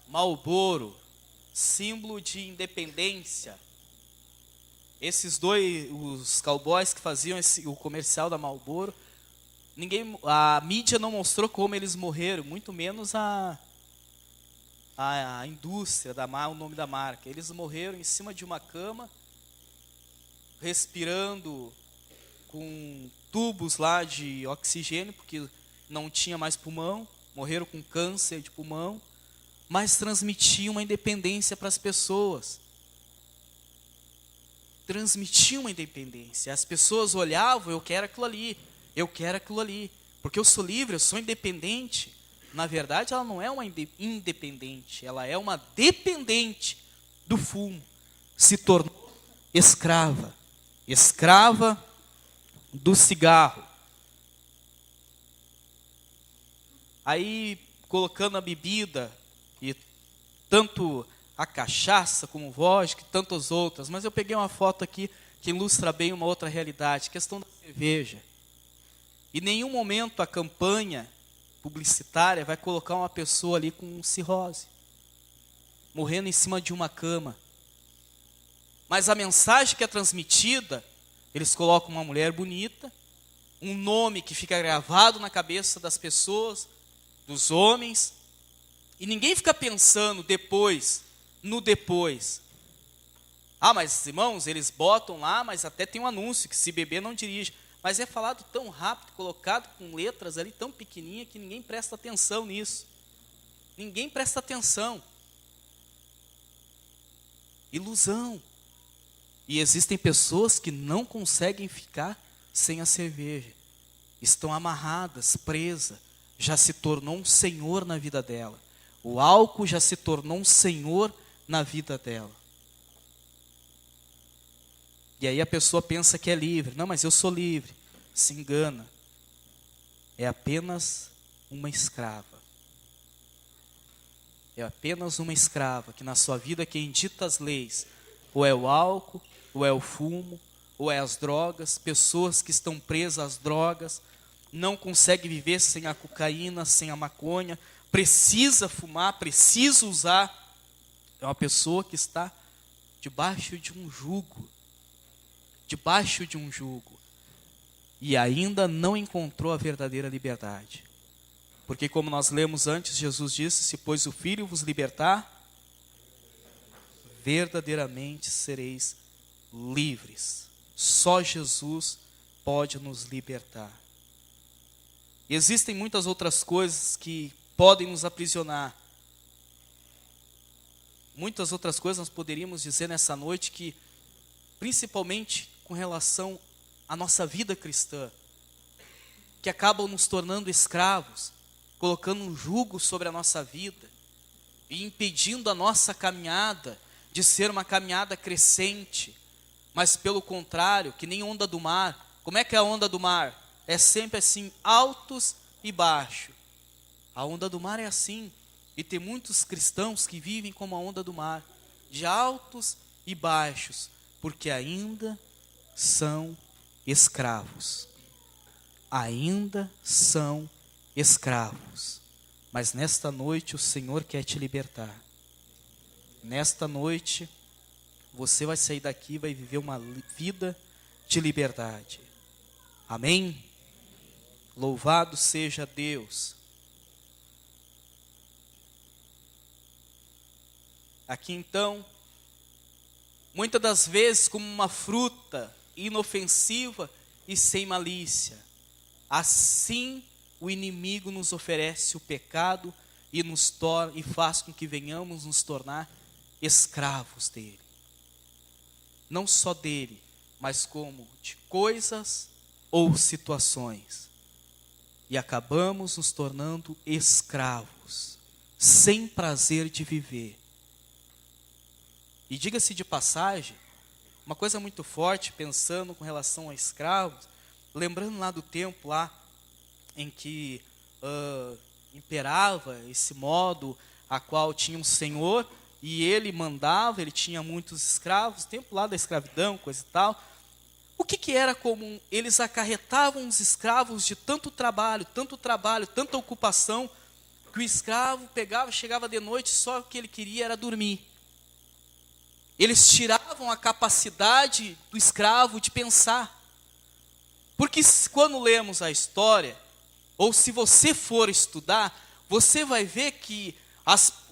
Speaker 1: Marlboro, símbolo de independência. Esses dois, os cowboys que faziam o comercial da Marlboro, a mídia não mostrou como eles morreram, muito menos a indústria, o nome da marca. Eles morreram em cima de uma cama, respirando com tubos lá de oxigênio, porque não tinha mais pulmão, morreram com câncer de pulmão, mas transmitiam uma independência para as pessoas. Transmitiam uma independência. As pessoas olhavam, eu quero aquilo ali, porque eu sou livre, eu sou independente. Na verdade, ela não é uma independente, ela é uma dependente do fumo. Se tornou escrava do cigarro. Aí, colocando a bebida, e tanto a cachaça como vodka, e tantas outras, mas eu peguei uma foto aqui que ilustra bem uma outra realidade, questão da cerveja. Em nenhum momento a campanha publicitária vai colocar uma pessoa ali com cirrose, morrendo em cima de uma cama. Mas a mensagem que é transmitida, eles colocam uma mulher bonita, um nome que fica gravado na cabeça das pessoas, dos homens, e ninguém fica pensando no depois. Ah, mas irmãos, eles botam lá, mas até tem um anúncio que se beber não dirige. Mas é falado tão rápido, colocado com letras ali tão pequenininha que ninguém presta atenção nisso. Ninguém presta atenção. Ilusão. E existem pessoas que não conseguem ficar sem a cerveja. Estão amarradas, presas. Já se tornou um senhor na vida dela. O álcool já se tornou um senhor na vida dela. E aí a pessoa pensa que é livre. Não, mas eu sou livre. Se engana. É apenas uma escrava. É apenas uma escrava que na sua vida quem dita as leis ou é o álcool, ou é o fumo, ou é as drogas. Pessoas que estão presas às drogas, não conseguem viver sem a cocaína, sem a maconha, precisa fumar, precisa usar. É uma pessoa que está debaixo de um jugo. Debaixo de um jugo. E ainda não encontrou a verdadeira liberdade. Porque como nós lemos antes, Jesus disse, se pois o Filho vos libertar, verdadeiramente sereis livres. Só Jesus pode nos libertar. E existem muitas outras coisas que podem nos aprisionar. Muitas outras coisas nós poderíamos dizer nessa noite que, principalmente com relação à nossa vida cristã, que acabam nos tornando escravos, colocando um jugo sobre a nossa vida e impedindo a nossa caminhada de ser uma caminhada crescente, mas pelo contrário, que nem onda do mar. Como é que é a onda do mar? É sempre assim, altos e baixos. A onda do mar é assim, e tem muitos cristãos que vivem como a onda do mar, de altos e baixos, porque ainda são escravos. Ainda são escravos. Mas nesta noite o Senhor quer te libertar. Nesta noite você vai sair daqui e vai viver uma vida de liberdade. Amém? Louvado seja Deus. Aqui então, muitas das vezes como uma fruta inofensiva e sem malícia. Assim o inimigo nos oferece o pecado e e faz com que venhamos nos tornar escravos dele. Não só dele, mas como de coisas ou situações. E acabamos nos tornando escravos, sem prazer de viver. E diga-se de passagem, uma coisa muito forte, pensando com relação a escravos, lembrando lá do tempo lá em que imperava esse modo a qual tinha um senhor e ele mandava, ele tinha muitos escravos, tempo lá da escravidão, coisa e tal. O que era comum? Eles acarretavam os escravos de tanto trabalho, tanta ocupação, que o escravo pegava, chegava de noite, só o que ele queria era dormir. Eles tiravam a capacidade do escravo de pensar. Porque quando lemos a história, ou se você for estudar, você vai ver que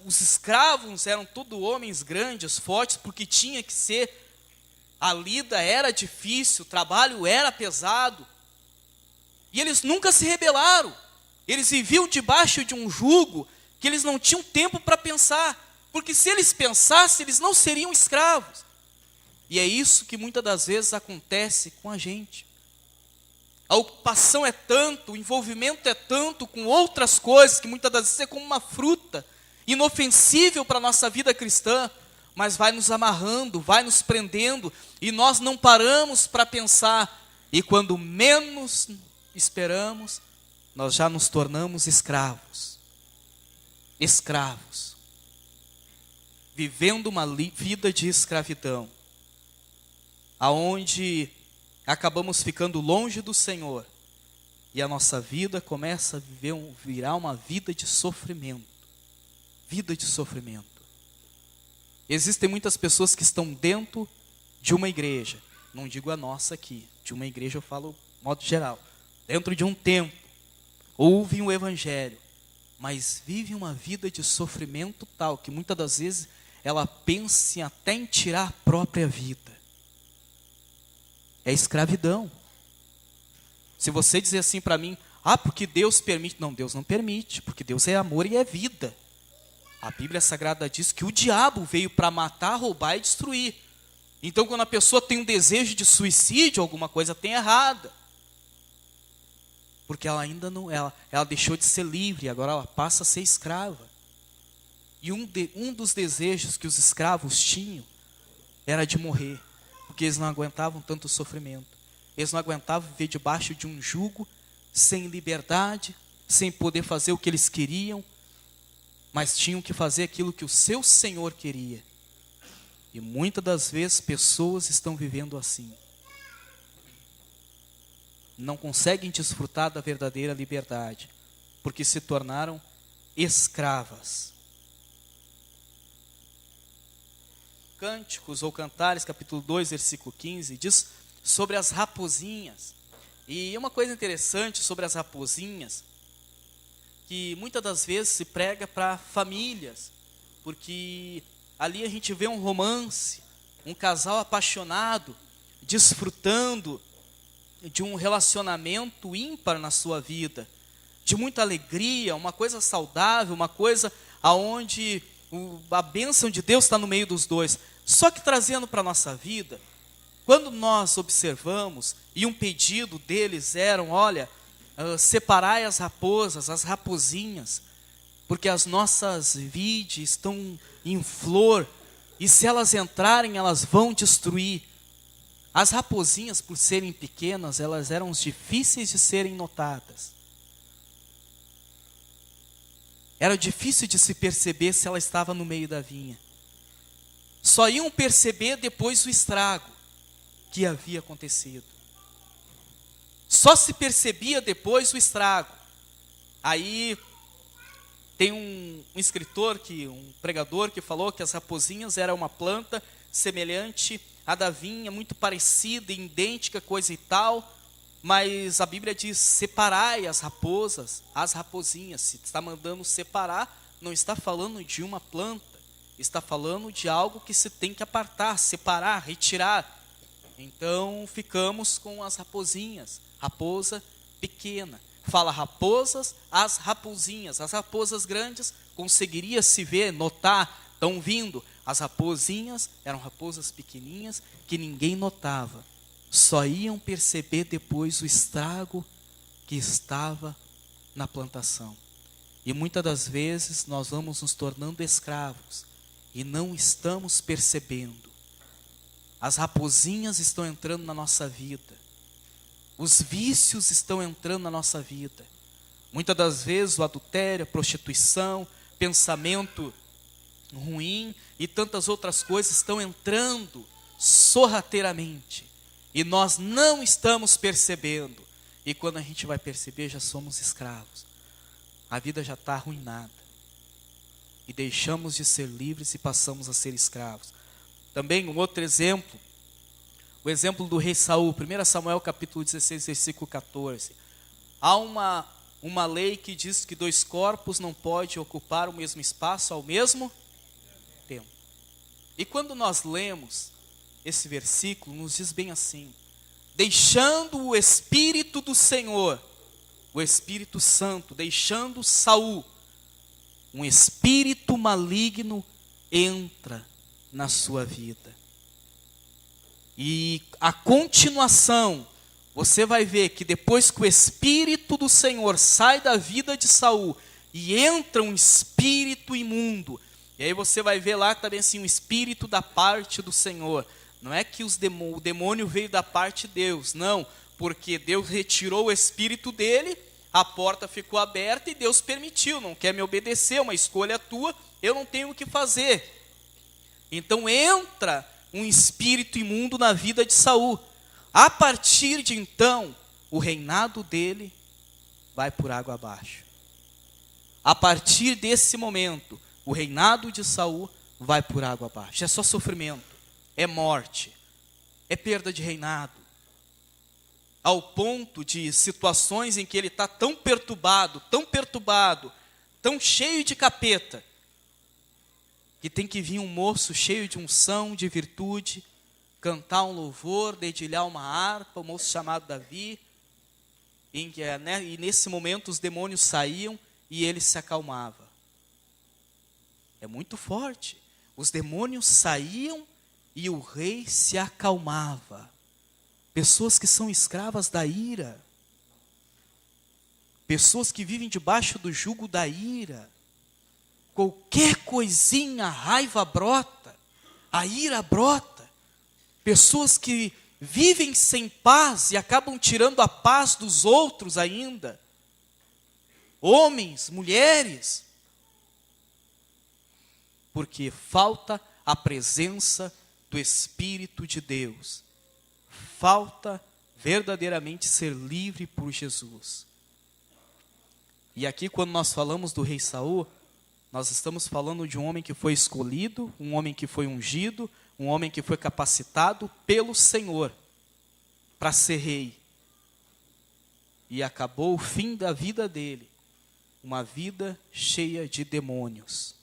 Speaker 1: os escravos eram todos homens grandes, fortes, porque tinha que ser. A lida era difícil, o trabalho era pesado. E eles nunca se rebelaram. Eles viviam debaixo de um jugo que eles não tinham tempo para pensar. Porque se eles pensassem, eles não seriam escravos. E é isso que muitas das vezes acontece com a gente. A ocupação é tanto, o envolvimento é tanto com outras coisas, que muitas das vezes é como uma fruta, inofensível para a nossa vida cristã, mas vai nos amarrando, vai nos prendendo, e nós não paramos para pensar. E quando menos esperamos, nós já nos tornamos escravos. Escravos. Vivendo uma vida de escravidão. Aonde acabamos ficando longe do Senhor. E a nossa vida começa a virar uma vida de sofrimento. Vida de sofrimento. Existem muitas pessoas que estão dentro de uma igreja. Não digo a nossa aqui. De uma igreja eu falo de modo geral. Dentro de um templo. Ouvem o evangelho. Mas vivem uma vida de sofrimento tal que muitas das vezes ela pensa até em tirar a própria vida. É escravidão. Se você dizer assim para mim, porque Deus permite. Não, Deus não permite, porque Deus é amor e é vida. A Bíblia Sagrada diz que o diabo veio para matar, roubar e destruir. Então quando a pessoa tem um desejo de suicídio, alguma coisa tem errada. Porque ela ainda não, ela deixou de ser livre, agora ela passa a ser escrava. E um dos desejos que os escravos tinham era de morrer. Porque eles não aguentavam tanto sofrimento. Eles não aguentavam viver debaixo de um jugo, sem liberdade, sem poder fazer o que eles queriam, mas tinham que fazer aquilo que o seu Senhor queria. E muitas das vezes pessoas estão vivendo assim. Não conseguem desfrutar da verdadeira liberdade, porque se tornaram escravas. Cânticos ou Cantares, capítulo 2, versículo 15, diz sobre as raposinhas. E uma coisa interessante sobre as raposinhas, que muitas das vezes se prega para famílias, porque ali a gente vê um romance, um casal apaixonado, desfrutando de um relacionamento ímpar na sua vida, de muita alegria, uma coisa saudável, uma coisa aonde a bênção de Deus está no meio dos dois. Só que trazendo para a nossa vida, quando nós observamos, e um pedido deles era, olha, separai as raposas, as raposinhas, porque as nossas vides estão em flor, e se elas entrarem, elas vão destruir. As raposinhas, por serem pequenas, elas eram difíceis de serem notadas. Era difícil de se perceber se ela estava no meio da vinha. Só iam perceber depois o estrago que havia acontecido. Só se percebia depois o estrago. Aí tem um escritor, um pregador que falou que as raposinhas eram uma planta semelhante à da vinha, muito parecida, idêntica, coisa e tal. Mas a Bíblia diz, separai as raposas, as raposinhas. Se está mandando separar, não está falando de uma planta. Está falando de algo que se tem que apartar, separar, retirar. Então ficamos com as raposinhas, raposa pequena. Fala raposas, as raposinhas. As raposas grandes conseguiria se ver, notar, estão vindo. As raposinhas eram raposas pequeninhas que ninguém notava. Só iam perceber depois o estrago que estava na plantação. E muitas das vezes nós vamos nos tornando escravos e não estamos percebendo. As raposinhas estão entrando na nossa vida. Os vícios estão entrando na nossa vida. Muitas das vezes o adultério, a prostituição, pensamento ruim e tantas outras coisas estão entrando sorrateiramente. E nós não estamos percebendo. E quando a gente vai perceber, já somos escravos. A vida já está arruinada. E deixamos de ser livres e passamos a ser escravos. Também um outro exemplo, o exemplo do rei Saul, 1 Samuel capítulo 16, versículo 14. Há uma lei que diz que 2 corpos não podem ocupar o mesmo espaço ao mesmo tempo. E quando nós lemos esse versículo, nos diz bem assim: deixando o Espírito do Senhor, o Espírito Santo, deixando Saul, um espírito maligno entra na sua vida. E a continuação, você vai ver que depois que o Espírito do Senhor sai da vida de Saul e entra um espírito imundo, e aí você vai ver lá também assim, um espírito da parte do Senhor. Não é que o demônio veio da parte de Deus, não, porque Deus retirou o espírito dele, a porta ficou aberta e Deus permitiu, não quer me obedecer, uma escolha tua, eu não tenho o que fazer. Então entra um espírito imundo na vida de Saul. A partir de então, o reinado dele vai por água abaixo. A partir desse momento, o reinado de Saul vai por água abaixo. É só sofrimento, é morte, é perda de reinado. Ao ponto de situações em que ele está tão perturbado, tão cheio de capeta, que tem que vir um moço cheio de unção, de virtude, cantar um louvor, dedilhar uma harpa, um moço chamado Davi, e nesse momento os demônios saíam e ele se acalmava. É muito forte. Os demônios saíam e o rei se acalmava. Pessoas que são escravas da ira. Pessoas que vivem debaixo do jugo da ira. Qualquer coisinha, a raiva brota, a ira brota. Pessoas que vivem sem paz e acabam tirando a paz dos outros ainda. Homens, mulheres. Porque falta a presença do Espírito de Deus. Falta verdadeiramente ser livre por Jesus. E aqui quando nós falamos do rei Saul, nós estamos falando de um homem que foi escolhido, um homem que foi ungido, um homem que foi capacitado pelo Senhor para ser rei. E acabou o fim da vida dele, uma vida cheia de demônios.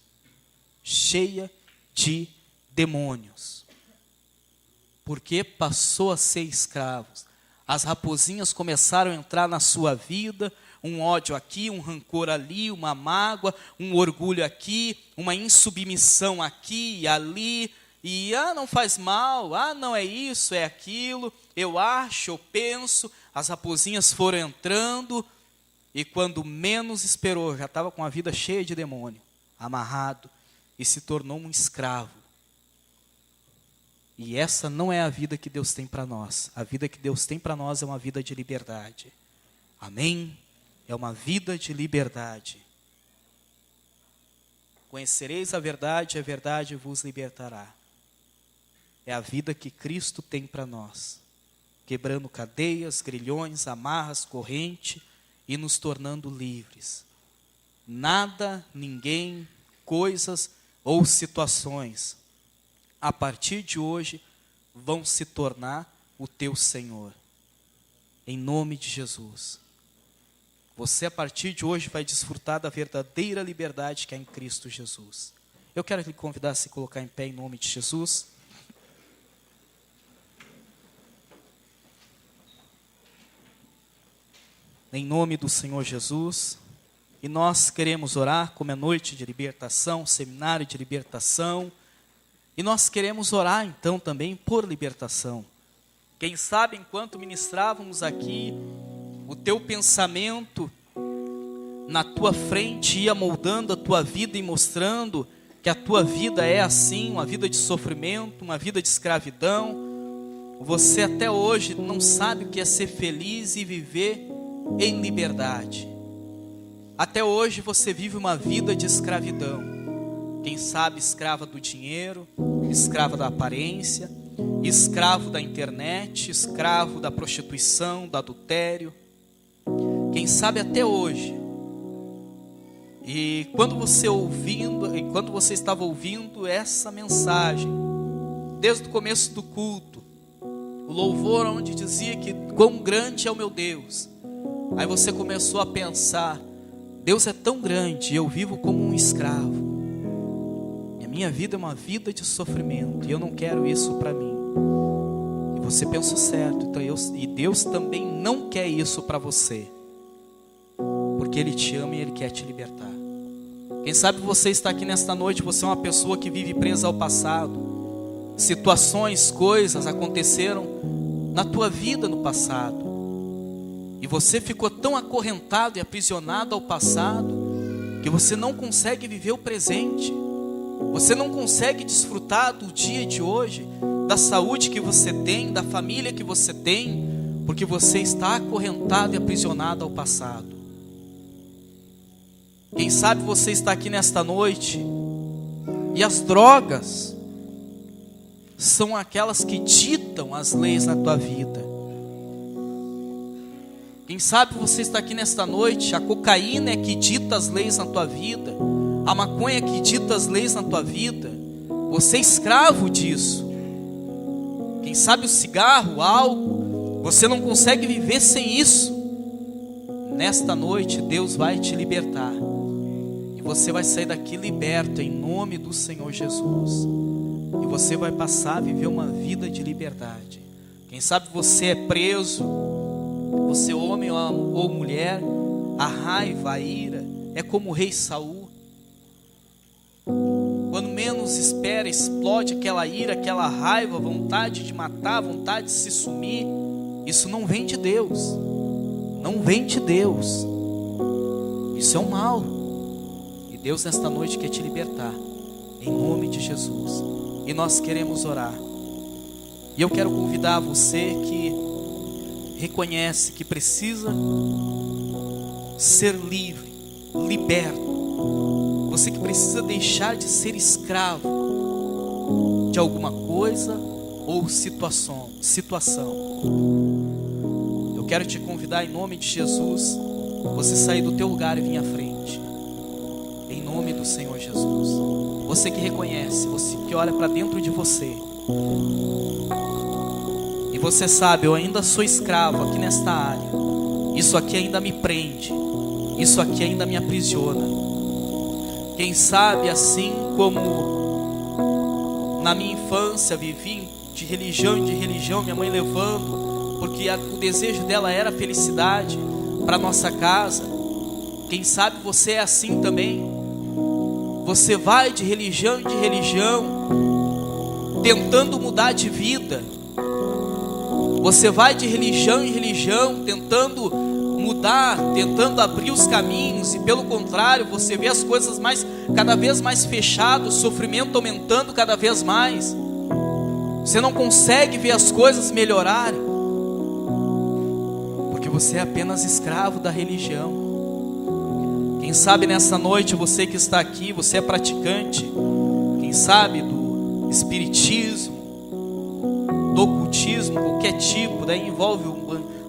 Speaker 1: Cheia de demônios. Porque passou a ser escravo. As raposinhas começaram a entrar na sua vida, um ódio aqui, um rancor ali, uma mágoa, um orgulho aqui, uma insubmissão aqui e ali, e não faz mal, não é isso, é aquilo, eu acho, eu penso. As raposinhas foram entrando, e quando menos esperou, já estava com a vida cheia de demônio, amarrado, e se tornou um escravo. E essa não é a vida que Deus tem para nós. A vida que Deus tem para nós é uma vida de liberdade. Amém? É uma vida de liberdade. Conhecereis a verdade vos libertará. É a vida que Cristo tem para nós. Quebrando cadeias, grilhões, amarras, corrente e nos tornando livres. Nada, ninguém, coisas ou situações a partir de hoje, vão se tornar o teu Senhor. Em nome de Jesus. Você, a partir de hoje, vai desfrutar da verdadeira liberdade que há em Cristo Jesus. Eu quero lhe convidar a se colocar em pé em nome de Jesus. Em nome do Senhor Jesus. E nós queremos orar, como é noite de libertação, seminário de libertação. E nós queremos orar então também por libertação. Quem sabe enquanto ministrávamos aqui, o teu pensamento na tua frente ia moldando a tua vida e mostrando que a tua vida é assim, uma vida de sofrimento, uma vida de escravidão. Você até hoje não sabe o que é ser feliz e viver em liberdade. Até hoje você vive uma vida de escravidão. Quem sabe escrava do dinheiro, escrava da aparência, escravo da internet, escravo da prostituição, do adultério. Quem sabe até hoje. E quando você estava ouvindo essa mensagem, desde o começo do culto, o louvor onde dizia que quão grande é o meu Deus. Aí você começou a pensar: Deus é tão grande e eu vivo como um escravo. E a minha vida é uma vida de sofrimento e eu não quero isso para mim. E você pensa certo, então e Deus também não quer isso para você, porque Ele te ama e Ele quer te libertar. Quem sabe você está aqui nesta noite, você é uma pessoa que vive presa ao passado. Situações, coisas aconteceram na tua vida no passado, e você ficou tão acorrentado e aprisionado ao passado, que você não consegue viver o presente. Você não consegue desfrutar do dia de hoje, da saúde que você tem, da família que você tem, porque você está acorrentado e aprisionado ao passado. Quem sabe você está aqui nesta noite e as drogas são aquelas que ditam as leis na tua vida. Quem sabe você está aqui nesta noite, a cocaína é que dita as leis na tua vida, a maconha é que dita as leis na tua vida, você é escravo disso. Quem sabe o cigarro, o álcool, você não consegue viver sem isso. Nesta noite Deus vai te libertar, e você vai sair daqui liberto em nome do Senhor Jesus, e você vai passar a viver uma vida de liberdade. Quem sabe você é preso, você homem ou mulher, a raiva, a ira é como o rei Saul. Quando menos espera, explode aquela ira, aquela raiva, vontade de matar, vontade de se sumir. Isso não vem de Deus, não vem de Deus. Isso é um mal, e Deus nesta noite quer te libertar, em nome de Jesus. E nós queremos orar, e eu quero convidar você que reconhece que precisa ser livre, liberto, você que precisa deixar de ser escravo de alguma coisa ou situação. Eu quero te convidar em nome de Jesus, você sair do teu lugar e vir à frente, em nome do Senhor Jesus. Você que reconhece, você que olha para dentro de você, e você sabe: eu ainda sou escravo aqui nesta área, isso aqui ainda me prende, isso aqui ainda me aprisiona. Quem sabe, assim como na minha infância vivi de religião em religião, minha mãe levando, porque o desejo dela era felicidade para nossa casa. Quem sabe você é assim também. Você vai de religião em religião, tentando mudar de vida. Você vai de religião em religião, tentando mudar, tentando abrir os caminhos, e pelo contrário, você vê as coisas cada vez mais fechadas, o sofrimento aumentando cada vez mais. Você não consegue ver as coisas melhorarem, porque você é apenas escravo da religião. Quem sabe nessa noite, você que está aqui, você é praticante, quem sabe do espiritismo, do ocultismo, qualquer tipo, daí envolve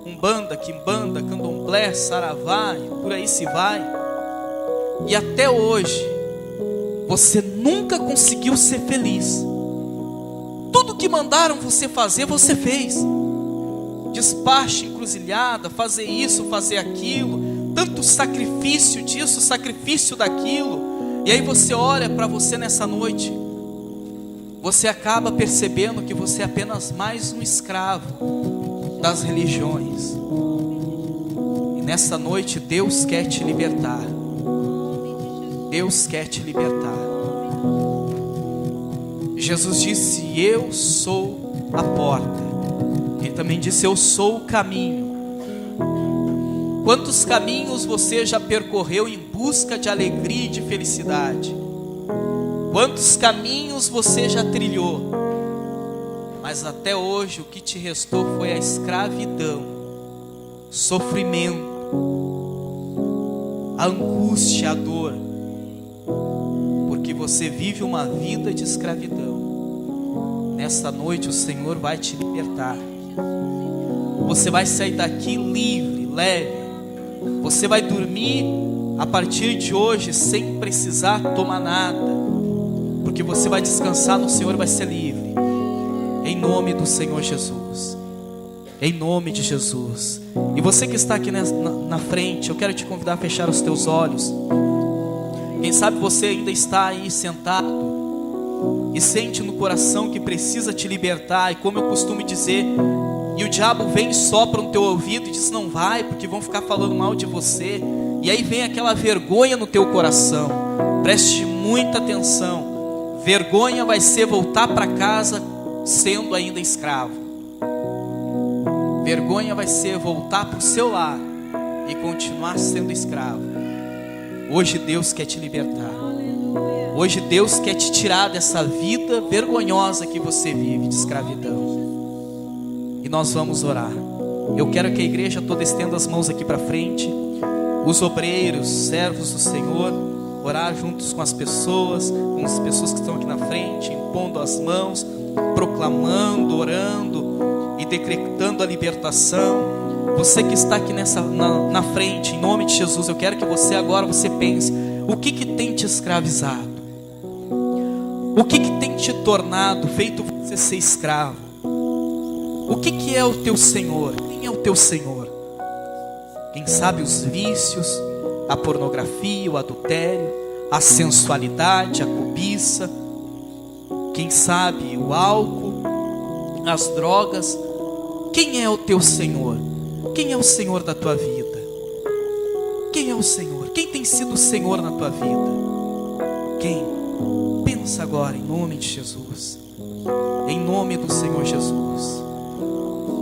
Speaker 1: umbanda, quimbanda, candomblé, saravá, e por aí se vai. E até hoje você nunca conseguiu ser feliz. Tudo que mandaram você fazer, você fez. Despacho, encruzilhada, fazer isso, fazer aquilo, tanto sacrifício disso, sacrifício daquilo. E aí você olha para você nessa noite, você acaba percebendo que você é apenas mais um escravo das religiões. E nessa noite Deus quer te libertar. Deus quer te libertar. Jesus disse: eu sou a porta. Ele também disse: eu sou o caminho. Quantos caminhos você já percorreu em busca de alegria e de felicidade? Quantos caminhos você já trilhou? Mas até hoje o que te restou foi a escravidão, sofrimento, a angústia, a dor, porque você vive uma vida de escravidão. Nessa noite o Senhor vai te libertar. Você vai sair daqui livre, leve. Você vai dormir a partir de hoje sem precisar tomar nada, porque você vai descansar no Senhor e vai ser livre. Em nome do Senhor Jesus. Em nome de Jesus. E você que está aqui na frente, eu quero te convidar a fechar os teus olhos. Quem sabe você ainda está aí sentado e sente no coração que precisa te libertar. E como eu costumo dizer, e o diabo vem e sopra no teu ouvido e diz: não vai, porque vão ficar falando mal de você. E aí vem aquela vergonha no teu coração. Preste muita atenção. Vergonha vai ser voltar para casa sendo ainda escravo. Vergonha vai ser voltar para o seu lar e continuar sendo escravo. Hoje Deus quer te libertar. Hoje Deus quer te tirar dessa vida vergonhosa que você vive de escravidão. E nós vamos orar. Eu quero que a igreja toda estenda as mãos aqui para frente. Os obreiros, servos do Senhor, orar juntos com as pessoas que estão aqui na frente, impondo as mãos, proclamando, orando e decretando a libertação. Você que está aqui na frente, em nome de Jesus, eu quero que você agora pense: o que tem te escravizado? O que tem te tornado, feito você ser escravo? O que é o teu Senhor? Quem é o teu Senhor? Quem sabe os vícios, a pornografia, o adultério, a sensualidade, a cobiça. Quem sabe o álcool, as drogas. Quem é o teu Senhor? Quem é o Senhor da tua vida? Quem é o Senhor? Quem tem sido o Senhor na tua vida? Quem? Pensa agora, em nome de Jesus. Em nome do Senhor Jesus.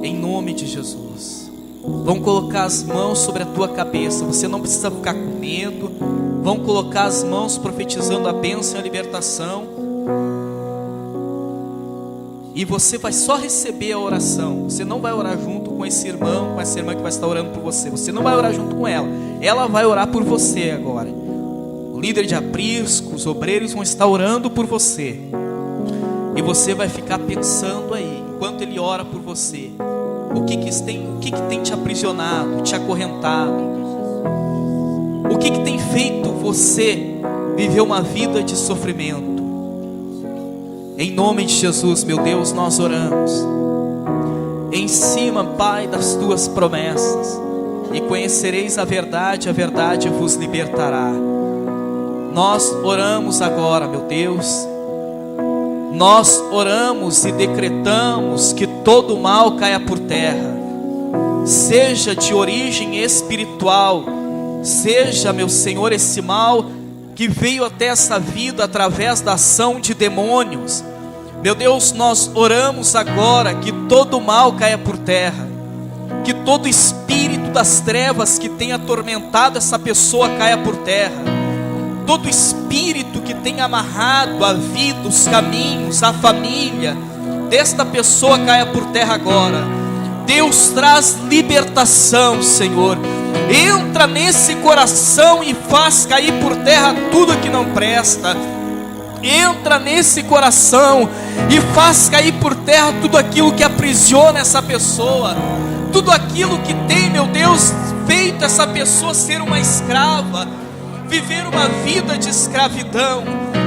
Speaker 1: Em nome de Jesus. Vão colocar as mãos sobre a tua cabeça. Você não precisa ficar com medo. Vão colocar as mãos profetizando a bênção e a libertação. E você vai só receber a oração. Você não vai orar junto com esse irmão, com essa irmã que vai estar orando por você. Você não vai orar junto com ela. Ela vai orar por você agora. O líder de aprisco, os obreiros vão estar orando por você. E você vai ficar pensando aí, enquanto ele ora por você, o que tem te aprisionado, te acorrentado? O que tem feito você viver uma vida de sofrimento? Em nome de Jesus, meu Deus, nós oramos. Em cima, Pai, das tuas promessas. E conhecereis a verdade vos libertará. Nós oramos agora, meu Deus. Nós oramos e decretamos que todo mal caia por terra. Seja de origem espiritual, seja, meu Senhor, esse mal que veio até essa vida através da ação de demônios. Meu Deus, nós oramos agora que todo mal caia por terra, que todo espírito das trevas que tem atormentado essa pessoa caia por terra, todo espírito que tem amarrado a vida, os caminhos, a família desta pessoa caia por terra agora. Deus, traz libertação, Senhor. Entra nesse coração e faz cair por terra tudo que não presta. Entra nesse coração e faz cair por terra tudo aquilo que aprisiona essa pessoa, tudo aquilo que tem, meu Deus, feito essa pessoa ser uma escrava, viver uma vida de escravidão.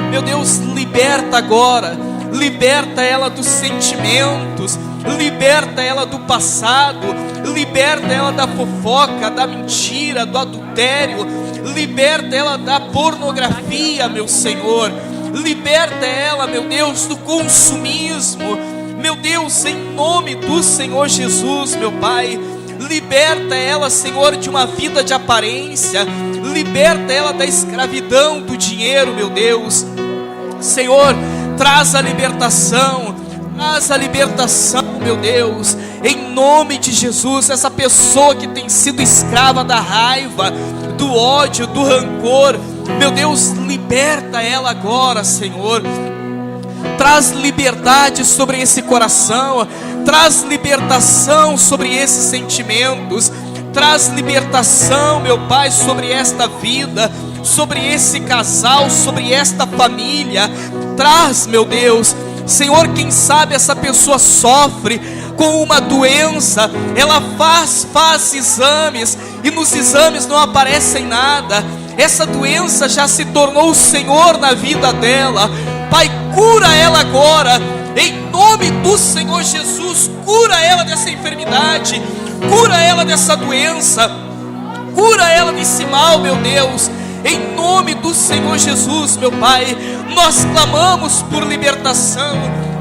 Speaker 1: Meu Deus, liberta agora, liberta ela dos sentimentos, liberta ela do passado, liberta ela da fofoca, da mentira, do adultério, liberta ela da pornografia, meu Senhor. Liberta ela, meu Deus, do consumismo. Meu Deus, em nome do Senhor Jesus, meu Pai. Liberta ela, Senhor, de uma vida de aparência. Liberta ela da escravidão do dinheiro, meu Deus. Senhor, traz a libertação. Traz a libertação, meu Deus. Em nome de Jesus, essa pessoa que tem sido escrava da raiva, do ódio, do rancor, meu Deus, liberta ela agora, Senhor. Traz liberdade sobre esse coração. Traz libertação sobre esses sentimentos. Traz libertação, meu Pai, sobre esta vida, sobre esse casal, sobre esta família. Traz, meu Deus. Senhor, quem sabe essa pessoa sofre com uma doença, ela faz exames e nos exames não aparecem nada. Essa doença já se tornou o Senhor na vida dela. Pai, cura ela agora, em nome do Senhor Jesus. Cura ela dessa enfermidade, cura ela dessa doença, cura ela desse mal, meu Deus, em nome do Senhor Jesus, meu Pai. Nós clamamos por libertação,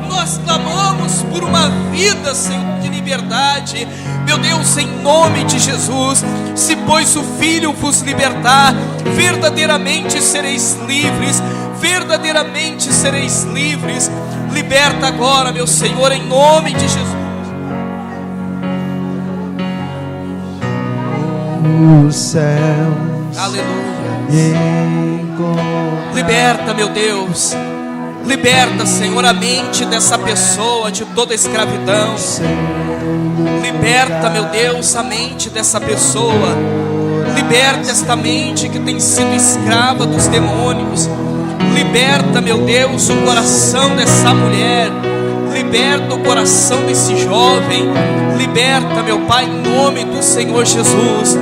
Speaker 1: nós clamamos por uma vida, Senhor, de liberdade, meu Deus, em nome de Jesus. Se pois o Filho vos libertar, verdadeiramente sereis livres, verdadeiramente sereis livres. Liberta agora, meu Senhor, em nome de Jesus.
Speaker 2: Os céus,
Speaker 1: Aleluia. Liberta, meu Deus. Liberta, Senhor, a mente dessa pessoa de toda escravidão. Liberta, meu Deus, a mente dessa pessoa. Liberta esta mente que tem sido escrava dos demônios. Liberta, meu Deus, o coração dessa mulher. Liberta o coração desse jovem. Liberta, meu Pai, em nome do Senhor Jesus.